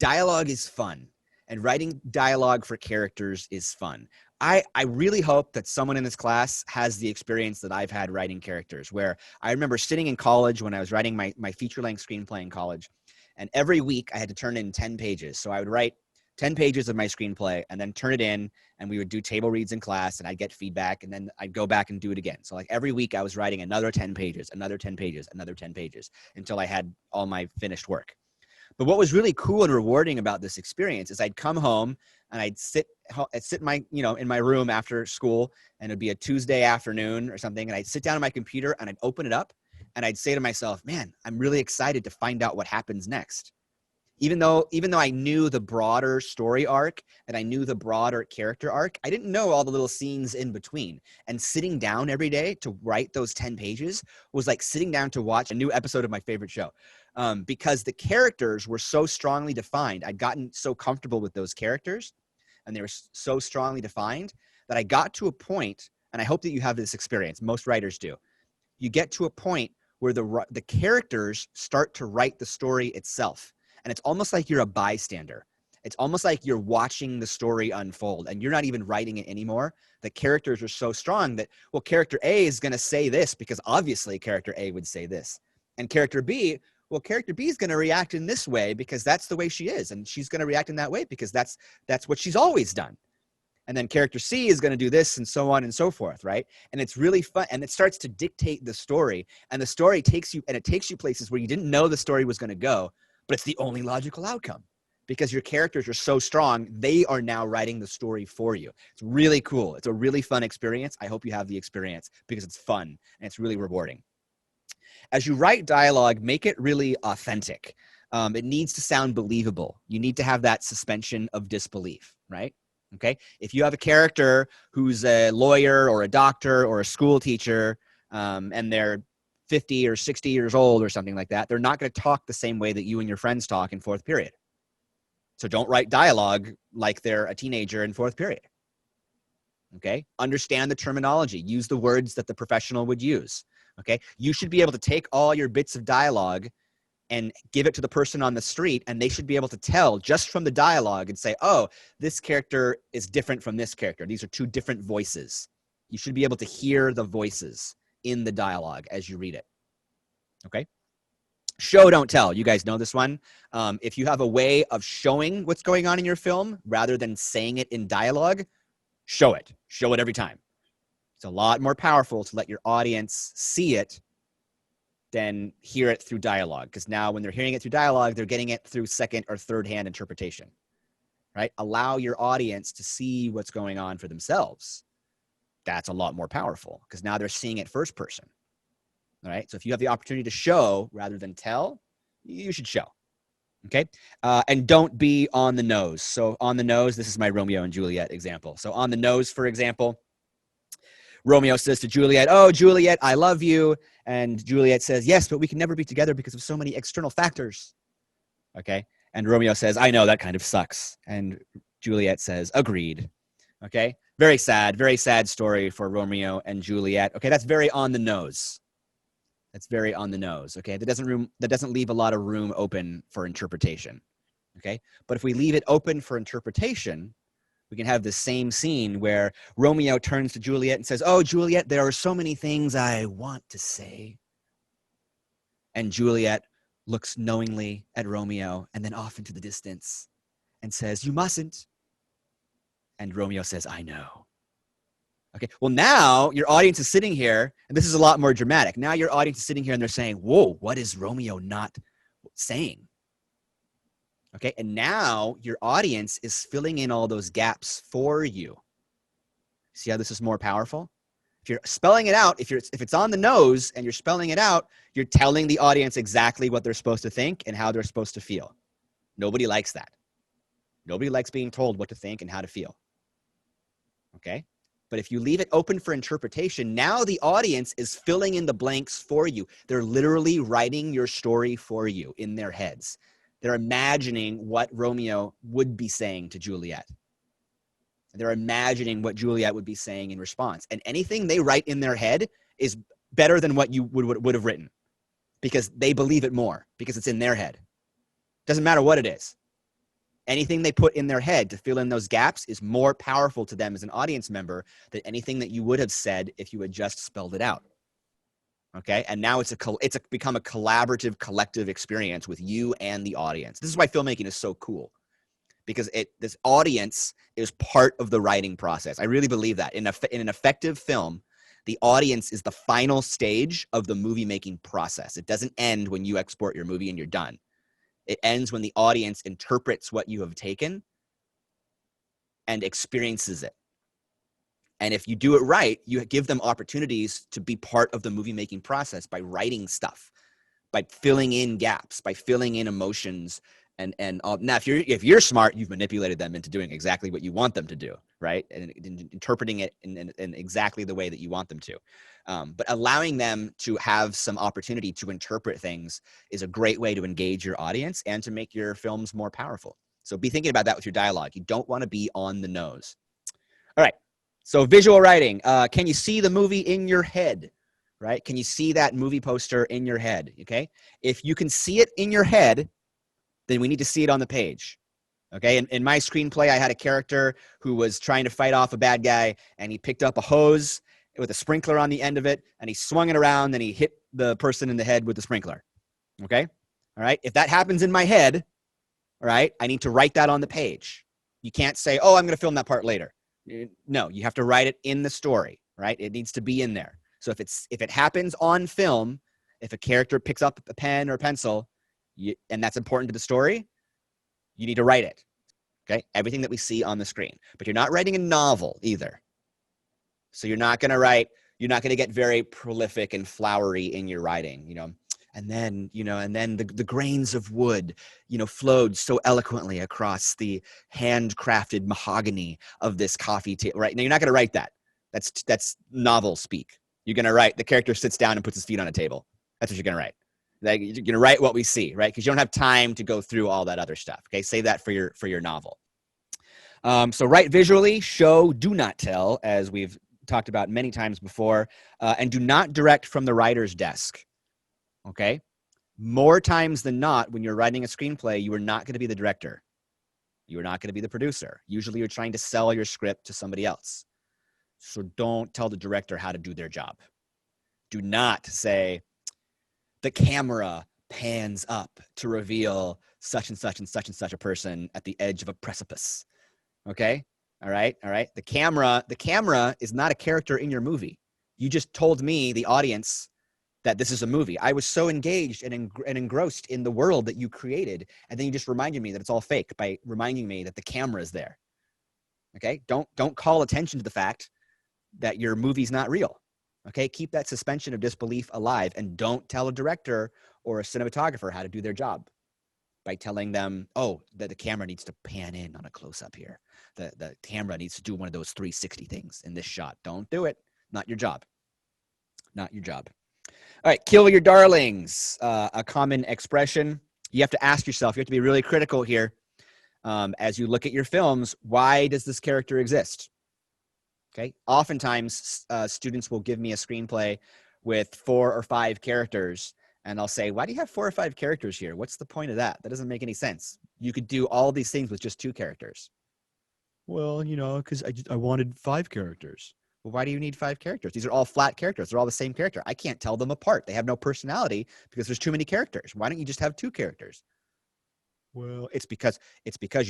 Dialogue is fun, and writing dialogue for characters is fun. I really hope that someone in this class has the experience that I've had writing characters, where I remember sitting in college when I was writing my feature-length screenplay in college, and every week I had to turn in 10 pages. So I would write 10 pages of my screenplay and then turn it in, and we would do table reads in class, and I'd get feedback, and then I'd go back and do it again. So like every week I was writing another 10 pages, another 10 pages, another 10 pages until I had all my finished work. But what was really cool and rewarding about this experience is I'd come home and I'd sit in my, in my room after school, and it'd be a Tuesday afternoon or something. And I'd sit down on my computer and I'd open it up and I'd say to myself, "Man, I'm really excited to find out what happens next." Even though I knew the broader story arc and I knew the broader character arc, I didn't know all the little scenes in between. And sitting down every day to write those 10 pages was like sitting down to watch a new episode of my favorite show. Because the characters were so strongly defined. I'd gotten so comfortable with those characters and they were so strongly defined that I got to a point, and I hope that you have this experience. Most writers do. You get to a point where the characters start to write the story itself. And it's almost like you're a bystander. It's almost like you're watching the story unfold and you're not even writing it anymore. The characters are so strong that, well, character A is going to say this because obviously character A would say this. And character B, well, character B is going to react in this way because that's the way she is. And she's going to react in that way because that's what she's always done. And then character C is going to do this and so on and so forth, right? And it's really fun. And it starts to dictate the story. And the story takes you places where you didn't know the story was going to go, but it's the only logical outcome because your characters are so strong. They are now writing the story for you. It's really cool. It's a really fun experience. I hope you have the experience because it's fun and it's really rewarding. as you write dialogue, make it really authentic. It needs to sound believable. You need to have that suspension of disbelief, right? Okay. If you have a character who's a lawyer or a doctor or a school teacher, and they're 50 or 60 years old or something like that, they're not going to talk the same way that you and your friends talk in fourth period. So don't write dialogue like they're a teenager in fourth period. Okay. Understand the terminology. Use the words that the professional would use. Okay. You should be able to take all your bits of dialogue and give it to the person on the street, and they should be able to tell just from the dialogue and say, oh, this character is different from this character. These are two different voices. You should be able to hear the voices in the dialogue as you read it. Okay. Show, don't tell. You guys know this one. If you have a way of showing what's going on in your film rather than saying it in dialogue, show it. Show it every time. It's a lot more powerful to let your audience see it than hear it through dialogue. Because now when they're hearing it through dialogue, they're getting it through second or third hand interpretation, right? Allow your audience to see what's going on for themselves. That's a lot more powerful because now they're seeing it first person. All right. So if you have the opportunity to show rather than tell, you should show. Okay. And don't be on the nose. So on the nose, this is my Romeo and Juliet example. So on the nose, for example, Romeo says to Juliet, oh, Juliet, I love you. And Juliet says, yes, but we can never be together because of so many external factors. Okay. And Romeo says, I know, that kind of sucks. And Juliet says, agreed. Okay. Very sad story for Romeo and Juliet. Okay. That's very on the nose. That's very on the nose. Okay. That doesn't leave a lot of room open for interpretation. Okay. But if we leave it open for interpretation, we can have the same scene where Romeo turns to Juliet and says, oh, Juliet, there are so many things I want to say. And Juliet looks knowingly at Romeo and then off into the distance and says, you mustn't. And Romeo says, I know. Okay, well, now your audience is sitting here, and this is a lot more dramatic. Now your audience is sitting here and they're saying, whoa, what is Romeo not saying? Okay, and now your audience is filling in all those gaps for you. See how this is more powerful? If you're spelling it out, if it's on the nose and you're spelling it out, you're telling the audience exactly what they're supposed to think and how they're supposed to feel. Nobody likes that. Nobody likes being told what to think and how to feel. Okay? But if you leave it open for interpretation, now the audience is filling in the blanks for you. They're literally writing your story for you in their heads. They're imagining what Romeo would be saying to Juliet. They're imagining what Juliet would be saying in response. And anything they write in their head is better than what you would have written because they believe it more because it's in their head. Doesn't matter what it is. Anything they put in their head to fill in those gaps is more powerful to them as an audience member than anything that you would have said if you had just spelled it out. Okay, and now it's become a collaborative, collective experience with you and the audience. This is why filmmaking is so cool, because this audience is part of the writing process. I really believe that in an effective film, the audience is the final stage of the movie making process. It doesn't end when you export your movie and you're done. It ends when the audience interprets what you have taken and experiences it. And if you do it right, you give them opportunities to be part of the movie making process by writing stuff, by filling in gaps, by filling in emotions. And now if you're smart, you've manipulated them into doing exactly what you want them to do, right? And interpreting it in exactly the way that you want them to. But allowing them to have some opportunity to interpret things is a great way to engage your audience and to make your films more powerful. So be thinking about that with your dialogue. You don't want to be on the nose. All right. So visual writing, can you see the movie in your head, right? Can you see that movie poster in your head, okay? If you can see it in your head, then we need to see it on the page, okay? In my screenplay, I had a character who was trying to fight off a bad guy, and he picked up a hose with a sprinkler on the end of it, and he swung it around, and he hit the person in the head with the sprinkler, okay? All right, if that happens in my head, all right, I need to write that on the page. You can't say, oh, I'm going to film that part later. No, you have to write it in the story, right? It needs to be in there. So if it happens on film, if a character picks up a pen or a pencil, and that's important to the story, you need to write it, okay? Everything that we see on the screen. But you're not writing a novel either. So you're not going to write, You're not going to get very prolific and flowery in your writing, you know. And then, you know, and then the grains of wood, you know, flowed so eloquently across the handcrafted mahogany of this coffee table. Right now, you're not going to write that. That's novel speak. You're going to write the character sits down and puts his feet on a table. That's what you're going to write. Like, you're going to write what we see, right? Because you don't have time to go through all that other stuff. Okay, save that for your novel. So write visually, show, do not tell, as we've talked about many times before, and do not direct from the writer's desk. Okay, more times than not, when you're writing a screenplay, you are not going to be the director. You are not going to be the producer. Usually, you're trying to sell your script to somebody else. So don't tell the director how to do their job. Do not say, the camera pans up to reveal such and such and such and such a person at the edge of a precipice. Okay? All right? The camera is not a character in your movie. You just told me, the audience, that this is a movie. I was so engaged and engrossed in the world that you created, and then you just reminded me that it's all fake by reminding me that the camera is there. Okay? Don't call attention to the fact that your movie's not real. Okay? Keep that suspension of disbelief alive, and don't tell a director or a cinematographer how to do their job by telling them, oh, that the camera needs to pan in on a close-up here. The camera needs to do one of those 360 things in this shot. Don't do it. Not your job. Not your job. All right, kill your darlings. A common expression. You have to ask yourself, you have to be really critical here as you look at your films. Why does this character exist? Okay. Oftentimes, students will give me a screenplay with 4 or 5 characters, and I'll say, why do you have 4 or 5 characters here? What's the point of that? That doesn't make any sense. You could do all these things with just 2 characters. Well, you know, because I wanted 5 characters. Well, why do you need 5 characters? These are all flat characters. They're all the same character. I can't tell them apart. They have no personality because there's too many characters. Why don't you just have 2 characters? Well, it's because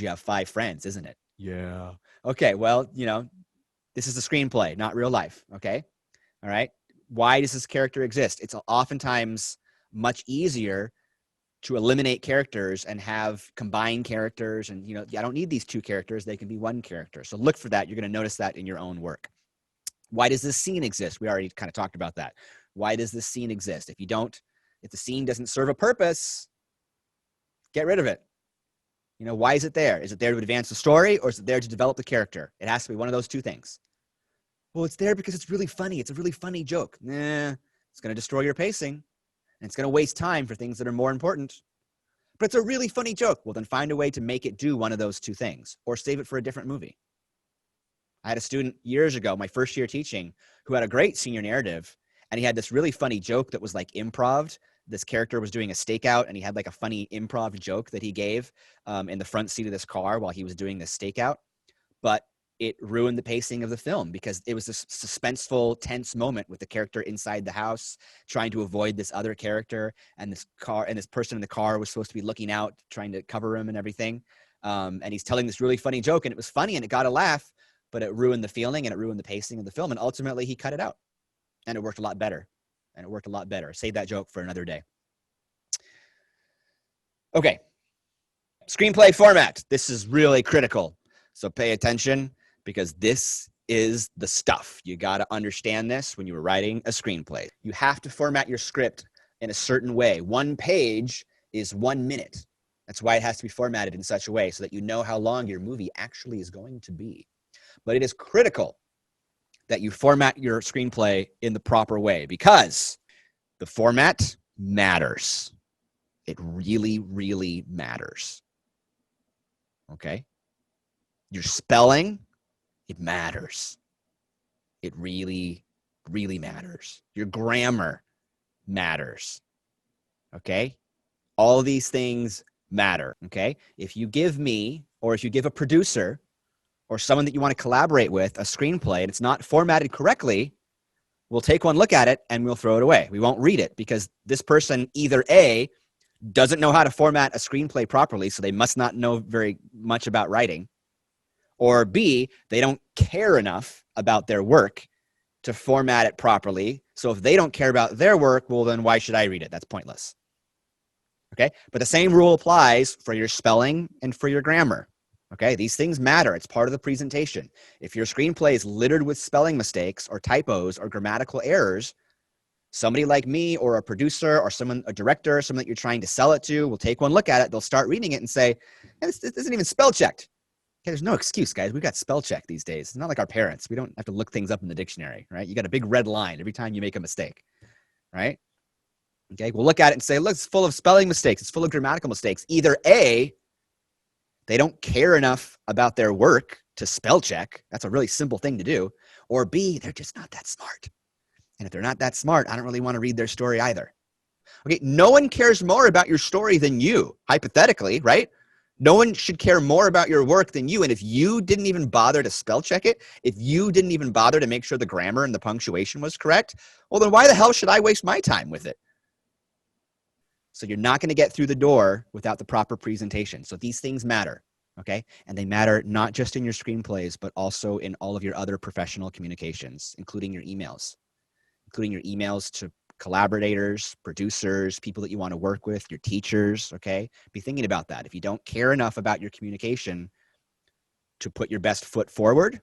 you have 5 friends, isn't it? Yeah. Okay, well, you know, this is a screenplay, not real life, okay? All right? Why does this character exist? It's oftentimes much easier to eliminate characters and have combined characters. And, you know, I don't need these 2 characters. They can be 1 character. So look for that. You're going to notice that in your own work. Why does this scene exist? We already kind of talked about that. Why does this scene exist? If the scene doesn't serve a purpose, get rid of it. You know, why is it there? Is it there to advance the story, or is it there to develop the character? It has to be one of those 2 things. Well, it's there because it's really funny. It's a really funny joke. Nah, it's going to destroy your pacing, and it's going to waste time for things that are more important. But it's a really funny joke. Well, then find a way to make it do one of those 2 things, or save it for a different movie. I had a student years ago, my first year teaching, who had a great senior narrative, and he had this really funny joke that was like improv. This character was doing a stakeout, and he had like a funny improv joke that he gave in the front seat of this car while he was doing this stakeout. But it ruined the pacing of the film because it was this suspenseful, tense moment with the character inside the house trying to avoid this other character, and this person in the car was supposed to be looking out, trying to cover him and everything. And he's telling this really funny joke, and it was funny and it got a laugh, but it ruined the feeling and it ruined the pacing of the film. And ultimately he cut it out, and it worked a lot better. Save that joke for another day. Okay. Screenplay format. This is really critical. So pay attention, because this is the stuff. You got to understand this when you were writing a screenplay. You have to format your script in a certain way. 1 page is 1 minute. That's why it has to be formatted in such a way so that you know how long your movie actually is going to be. But it is critical that you format your screenplay in the proper way, because the format matters. It really, really matters. Okay? Your spelling, it matters. It really, really matters. Your grammar matters. Okay? All of these things matter. Okay? If you give me, or if you give a producer or someone that you want to collaborate with a screenplay and it's not formatted correctly, we'll take one look at it and we'll throw it away. We won't read it because this person either A, doesn't know how to format a screenplay properly, so they must not know very much about writing, or B, they don't care enough about their work to format it properly. So if they don't care about their work, well, then why should I read it? That's pointless. Okay? But the same rule applies for your spelling and for your grammar. Okay, these things matter. It's part of the presentation. If your screenplay is littered with spelling mistakes or typos or grammatical errors, somebody like me or a producer or a director, someone that you're trying to sell it to will take one look at it. They'll start reading it and say, hey, this isn't even spell checked. Okay, there's no excuse, guys. We've got spell check these days. It's not like our parents. We don't have to look things up in the dictionary, right? You got a big red line every time you make a mistake, right? Okay, we'll look at it and say, look, it's full of spelling mistakes. It's full of grammatical mistakes. Either A, they don't care enough about their work to spell check. That's a really simple thing to do. Or B, they're just not that smart. And if they're not that smart, I don't really want to read their story either. Okay, no one cares more about your story than you, hypothetically, right? No one should care more about your work than you. And if you didn't even bother to spell check it, if you didn't even bother to make sure the grammar and the punctuation was correct, well, then why the hell should I waste my time with it? So you're not going to get through the door without the proper presentation. So these things matter, okay? And they matter not just in your screenplays, but also in all of your other professional communications, including your emails to collaborators, producers, people that you want to work with, your teachers, okay? Be thinking about that. If you don't care enough about your communication to put your best foot forward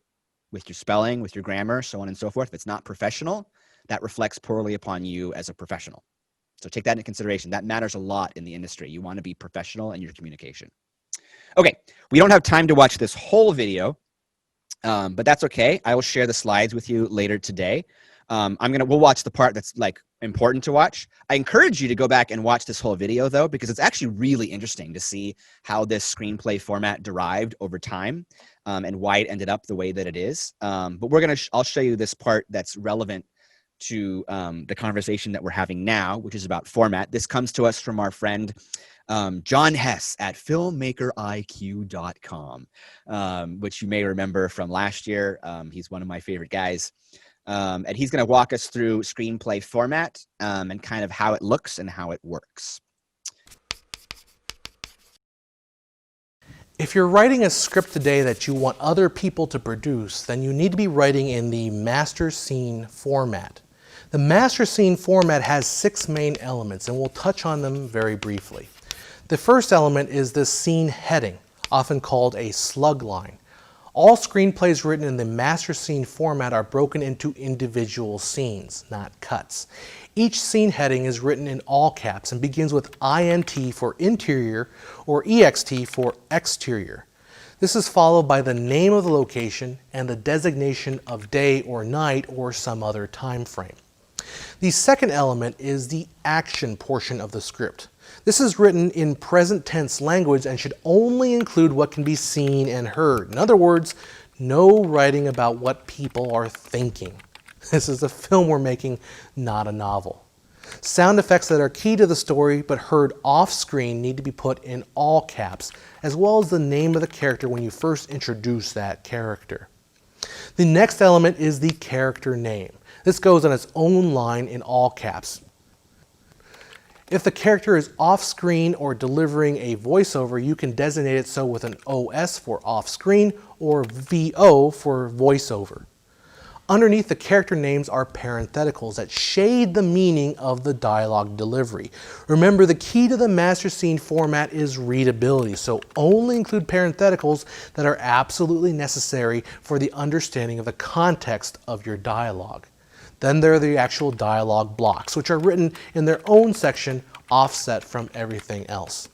with your spelling, with your grammar, so on and so forth, if it's not professional, that reflects poorly upon you as a professional. So take that into consideration. That matters a lot in the industry. You want to be professional in your communication. Okay, we don't have time to watch this whole video, but that's okay. I will share the slides with you later today. We'll watch the part that's like important to watch. I encourage you to go back and watch this whole video though, because it's actually really interesting to see how this screenplay format derived over time, and why it ended up the way that it is. But I'll show you this part that's relevant to the conversation that we're having now, which is about format. This comes to us from our friend John Hess at filmmakeriq.com, which you may remember from last year. He's one of my favorite guys. And he's going to walk us through screenplay format and kind of how it looks and how it works. If you're writing a script today that you want other people to produce, then you need to be writing in the master scene format. The master scene format has 6 main elements, and we'll touch on them very briefly. The first element is the scene heading, often called a slug line. All screenplays written in the master scene format are broken into individual scenes, not cuts. Each scene heading is written in all caps and begins with INT for interior or EXT for exterior. This is followed by the name of the location and the designation of day or night or some other time frame. The second element is the action portion of the script. This is written in present tense language and should only include what can be seen and heard. In other words, no writing about what people are thinking. This is a film we're making, not a novel. Sound effects that are key to the story but heard off screen need to be put in all caps, as well as the name of the character when you first introduce that character. The next element is the character name. This goes on its own line in all caps. If the character is off-screen or delivering a voiceover, you can designate it so with an OS for off-screen or VO for voiceover. Underneath the character names are parentheticals that shade the meaning of the dialogue delivery. Remember, the key to the master scene format is readability, so only include parentheticals that are absolutely necessary for the understanding of the context of your dialogue. Then there are the actual dialogue blocks, which are written in their own section, offset from everything else.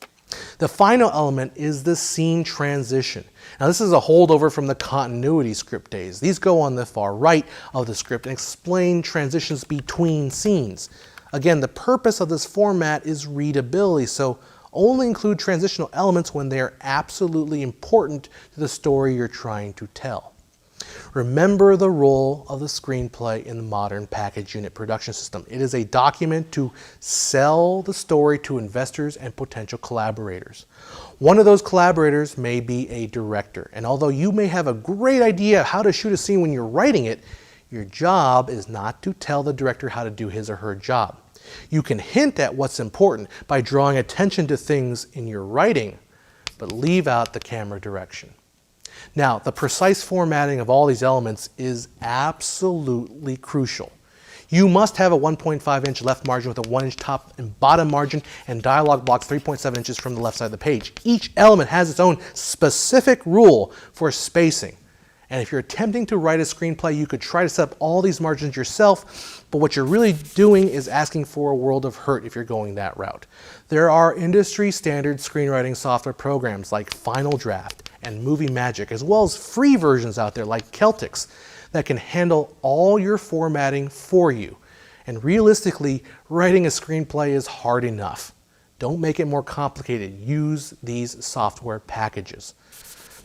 The final element is the scene transition. Now this is a holdover from the continuity script days. These go on the far right of the script and explain transitions between scenes. Again, the purpose of this format is readability, so only include transitional elements when they are absolutely important to the story you're trying to tell. Remember the role of the screenplay in the modern package unit production system. It is a document to sell the story to investors and potential collaborators. One of those collaborators may be a director, and although you may have a great idea how to shoot a scene when you're writing it, your job is not to tell the director how to do his or her job. You can hint at what's important by drawing attention to things in your writing, but leave out the camera direction. Now, the precise formatting of all these elements is absolutely crucial. You must have a 1.5-inch left margin with a 1-inch top and bottom margin and dialog blocks 3.7 inches from the left side of the page. Each element has its own specific rule for spacing. And if you're attempting to write a screenplay, you could try to set up all these margins yourself, but what you're really doing is asking for a world of hurt if you're going that route. There are industry standard screenwriting software programs like Final Draft and Movie Magic, as well as free versions out there like Celtics that can handle all your formatting for you. And realistically, writing a screenplay is hard enough. Don't make it more complicated. Use these software packages.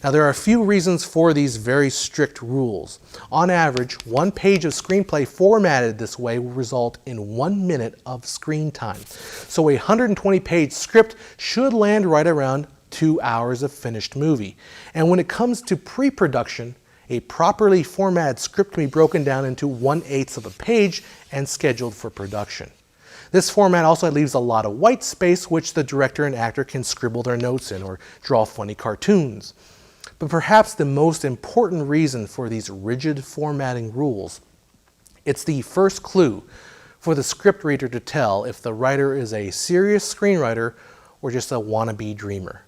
Now, there are a few reasons for these very strict rules. On average, one page of screenplay formatted this way will result in 1 minute of screen time. So a 120-page script should land right around 2 hours of finished movie. And when it comes to pre-production, a properly formatted script can be broken down into 1/8 of a page and scheduled for production. This format also leaves a lot of white space which the director and actor can scribble their notes in or draw funny cartoons. But perhaps the most important reason for these rigid formatting rules, it's the first clue for the script reader to tell if the writer is a serious screenwriter or just a wannabe dreamer.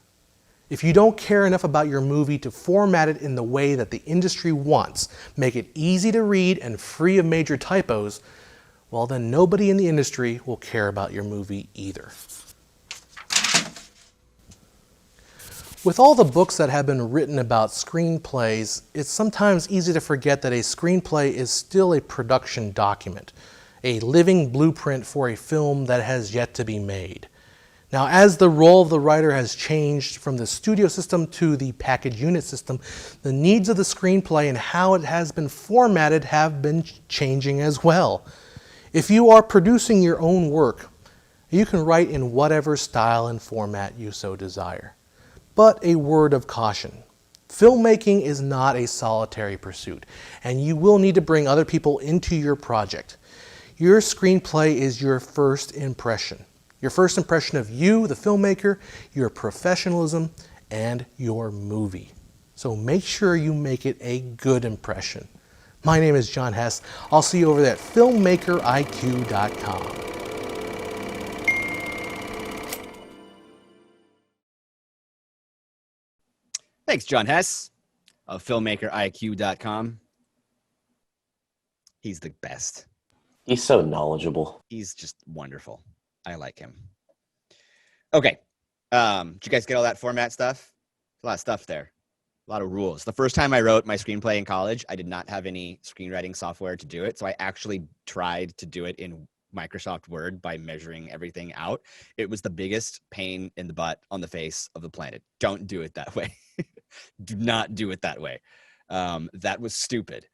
If you don't care enough about your movie to format it in the way that the industry wants, make it easy to read and free of major typos, well then nobody in the industry will care about your movie either. With all the books that have been written about screenplays, it's sometimes easy to forget that a screenplay is still a production document, a living blueprint for a film that has yet to be made. Now, as the role of the writer has changed from the studio system to the package unit system, the needs of the screenplay and how it has been formatted have been changing as well. If you are producing your own work, you can write in whatever style and format you so desire. But a word of caution. Filmmaking is not a solitary pursuit, and you will need to bring other people into your project. Your screenplay is your first impression. Your first impression of you, the filmmaker, your professionalism, and your movie. So make sure you make it a good impression. My name is John Hess. I'll see you over there at filmmakeriq.com. Thanks, John Hess of filmmakeriq.com. He's the best. He's so knowledgeable. He's just wonderful. I like him. Okay. Did you guys get all that format stuff? A lot of stuff there. A lot of rules. The first time I wrote my screenplay in college, I did not have any screenwriting software to do it. So I actually tried to do it in Microsoft Word by measuring everything out. It was the biggest pain in the butt on the face of the planet. Don't do it that way. Do not do it that way. That was stupid.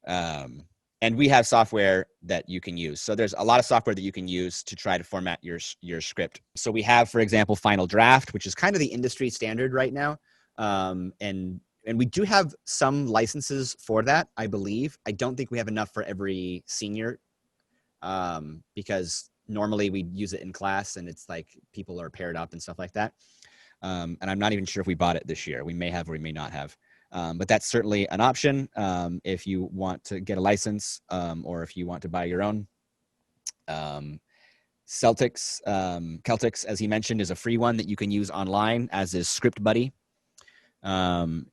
And we have software that you can use. So there's a lot of software that you can use to try to format your script. So we have, for example, Final Draft, which is kind of the industry standard right now. And we do have some licenses for that, I believe. I don't think we have enough for every senior because normally we use it in class and it's like people are paired up and stuff like that. And I'm not even sure if we bought it this year. We may have or we may not have. But that's certainly an option if you want to get a license or if you want to buy your own. Celtics, as he mentioned, is a free one that you can use online, as is Script Buddy. The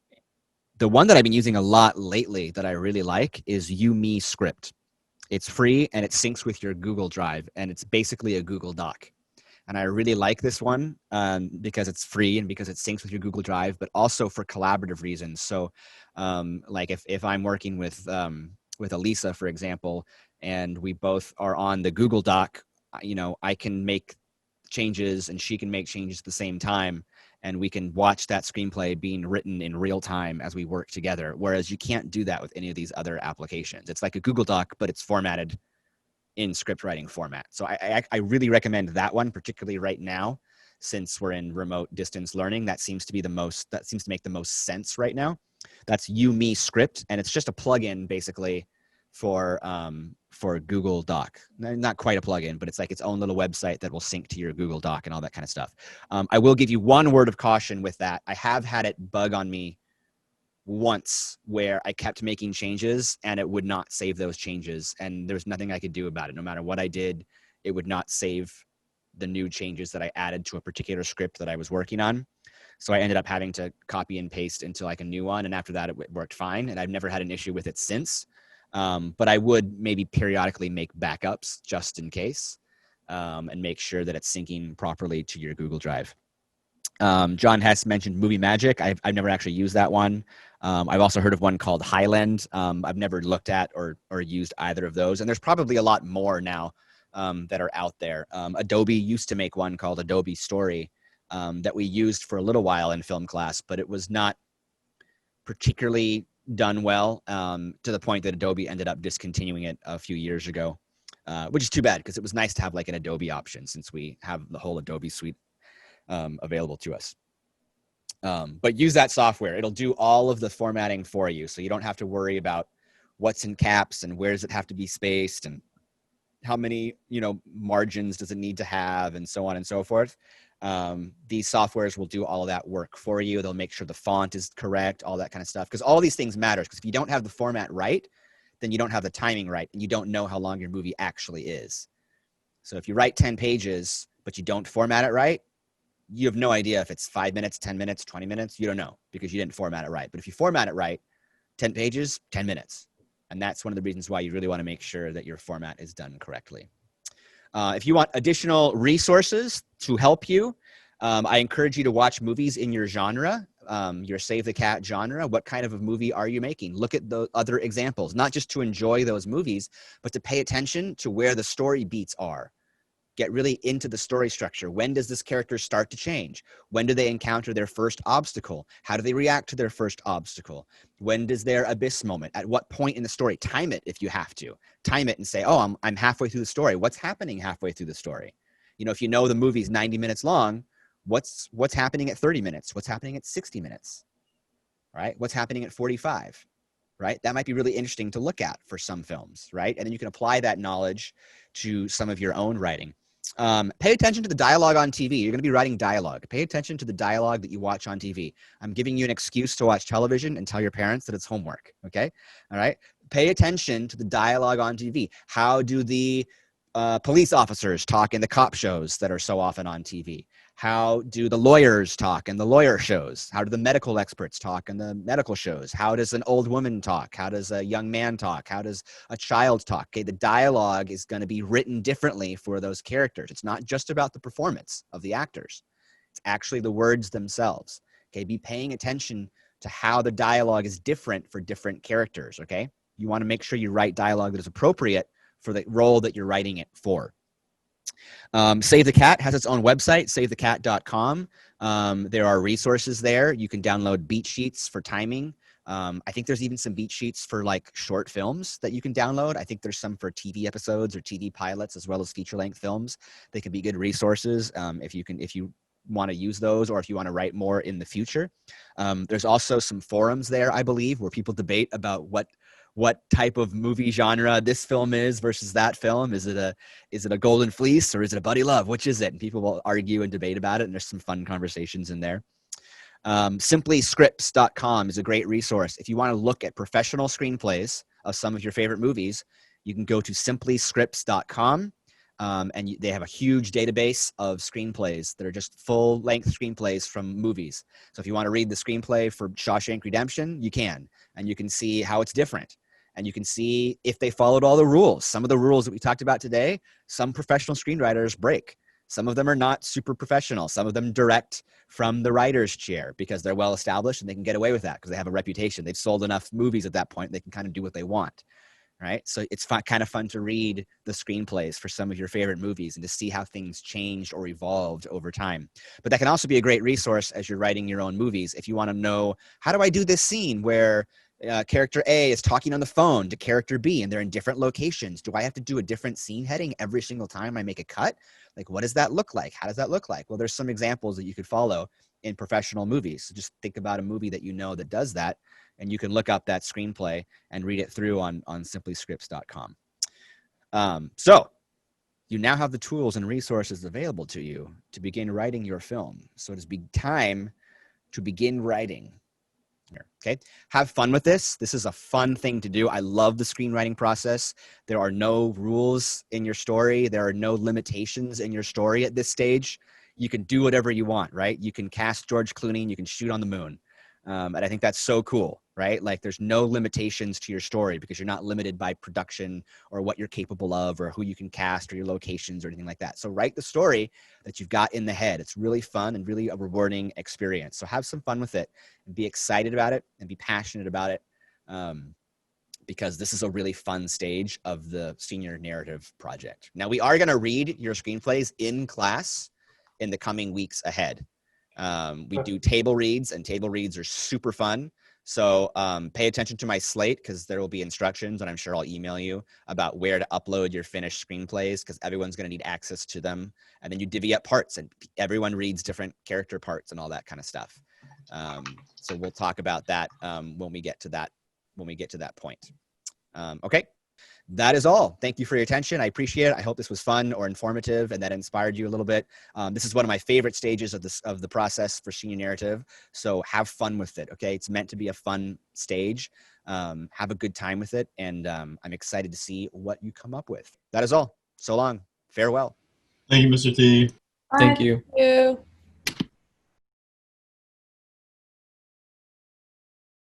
one that I've been using a lot lately that I really like is YouMe Script. It's free and it syncs with your Google Drive, and it's basically a Google Doc. And I really like this one because it's free and because it syncs with your Google Drive, but also for collaborative reasons. So like if I'm working with Elisa, for example, and we both are on the Google Doc, you know, I can make changes and she can make changes at the same time. And we can watch that screenplay being written in real time as we work together. Whereas you can't do that with any of these other applications. It's like a Google Doc, but it's formatted in script writing format. So I really recommend that one, particularly right now, since we're in remote distance learning. That seems to make the most sense right now. That's YouMe Script, and it's just a plugin basically for Google Doc. Not quite a plugin, but it's like its own little website that will sync to your Google Doc and all that kind of stuff. I will give you one word of caution with that. I have had it bug on me once where I kept making changes and it would not save those changes. And there was nothing I could do about it. No matter what I did, it would not save the new changes that I added to a particular script that I was working on. So I ended up having to copy and paste into like a new one. And after that, it worked fine. And I've never had an issue with it since. But I would maybe periodically make backups just in case, and make sure that it's syncing properly to your Google Drive. John Hess mentioned Movie Magic. I've never actually used that one. I've also heard of one called Highland. I've never looked at or used either of those. And there's probably a lot more now that are out there. Adobe used to make one called Adobe Story that we used for a little while in film class, but it was not particularly done well, to the point that Adobe ended up discontinuing it a few years ago, which is too bad because it was nice to have like an Adobe option since we have the whole Adobe suite available to us. But use that software. It'll do all of the formatting for you. So you don't have to worry about what's in caps and where does it have to be spaced and how many, margins does it need to have and so on and so forth. These softwares will do all of that work for you. They'll make sure the font is correct, all that kind of stuff. Because all these things matter. Because if you don't have the format right, then you don't have the timing right. And you don't know how long your movie actually is. So if you write 10 pages, but you don't format it right, you have no idea if it's 5 minutes, 10 minutes, 20 minutes. You don't know because you didn't format it right. But if you format it right, 10 pages, 10 minutes. And that's one of the reasons why you really want to make sure that your format is done correctly. If you want additional resources to help you, I encourage you to watch movies in your genre, your Save the Cat genre. What kind of a movie are you making? Look at the other examples, not just to enjoy those movies, but to pay attention to where the story beats are. Get really into the story structure. When does this character start to change? When do they encounter their first obstacle? How do they react to their first obstacle? When does their abyss moment? At what point in the story? Time it if you have to. Time it and say, oh, I'm halfway through the story. What's happening halfway through the story? If you know the movie's 90 minutes long, what's happening at 30 minutes? What's happening at 60 minutes? Right? What's happening at 45? Right? That might be really interesting to look at for some films, right? And then you can apply that knowledge to some of your own writing. Pay attention to the dialogue on TV. You're going to be writing dialogue. Pay attention to the dialogue that you watch on TV. I'm giving you an excuse to watch television and tell your parents that it's homework. Okay. All right. Pay attention to the dialogue on TV. How do the police officers talk in the cop shows that are so often on TV? How do the lawyers talk in the lawyer shows? How do the medical experts talk in the medical shows? How does an old woman talk? How does a young man talk? How does a child talk? Okay, the dialogue is going to be written differently for those characters. It's not just about the performance of the actors. It's actually the words themselves. Okay, be paying attention to how the dialogue is different for different characters, okay? You want to make sure you write dialogue that is appropriate for the role that you're writing it for. Save the Cat has its own website, savethecat.com. There are resources there. You can download beat sheets for timing. I think there's even some beat sheets for like short films that you can download. I think there's some for TV episodes or TV pilots as well as feature-length films. They can be good resources if you want to use those or if you want to write more in the future. There's also some forums there, I believe, where people debate about what type of movie genre this film is versus that film. Is it a Golden Fleece or is it a Buddy Love? Which is it? And people will argue and debate about it. And there's some fun conversations in there. Simplyscripts.com is a great resource. If you want to look at professional screenplays of some of your favorite movies, you can go to simplyscripts.com. And they have a huge database of screenplays that are just full-length screenplays from movies. So if you want to read the screenplay for Shawshank Redemption, you can. And you can see how it's different. And you can see if they followed all the rules. Some of the rules that we talked about today, some professional screenwriters break. Some of them are not super professional. Some of them direct from the writer's chair because they're well established and they can get away with that because they have a reputation. They've sold enough movies at that point. They can kind of do what they want. Right? So it's kind of fun to read the screenplays for some of your favorite movies and to see how things changed or evolved over time. But that can also be a great resource as you're writing your own movies. If you want to know, how do I do this scene where character A is talking on the phone to character B and they're in different locations? Do I have to do a different scene heading every single time I make a cut? Like, what does that look like? How does that look like? Well, there's some examples that you could follow in professional movies. So just think about a movie that you know that does that. And you can look up that screenplay and read it through on simplyscripts.com. So you now have the tools and resources available to you to begin writing your film. So it is time to begin writing. here. Okay. Have fun with this. This is a fun thing to do. I love the screenwriting process. There are no rules in your story. There are no limitations in your story at this stage. You can do whatever you want, right? You can cast George Clooney and you can shoot on the moon. And I think that's so cool, right? Like there's no limitations to your story because you're not limited by production or what you're capable of or who you can cast or your locations or anything like that. So write the story that you've got in the head. It's really fun and really a rewarding experience. So have some fun with it and be excited about it and be passionate about it, because this is a really fun stage of the senior narrative project. Now we are going to read your screenplays in class in the coming weeks ahead. We do table reads, and table reads are super fun. So pay attention to my slate because there will be instructions, and I'm sure I'll email you about where to upload your finished screenplays because everyone's going to need access to them. And then you divvy up parts, and everyone reads different character parts and all that kind of stuff. So we'll talk about that when we get to that point. Okay. That is all. Thank you for your attention. I appreciate it. I hope this was fun or informative and that inspired you a little bit. This is one of my favorite stages of the process for senior narrative. So have fun with it. Okay. It's meant to be a fun stage. Have a good time with it. And I'm excited to see what you come up with. That is all. So long. Farewell. Thank you, Mr. T. Thank you. Thank you.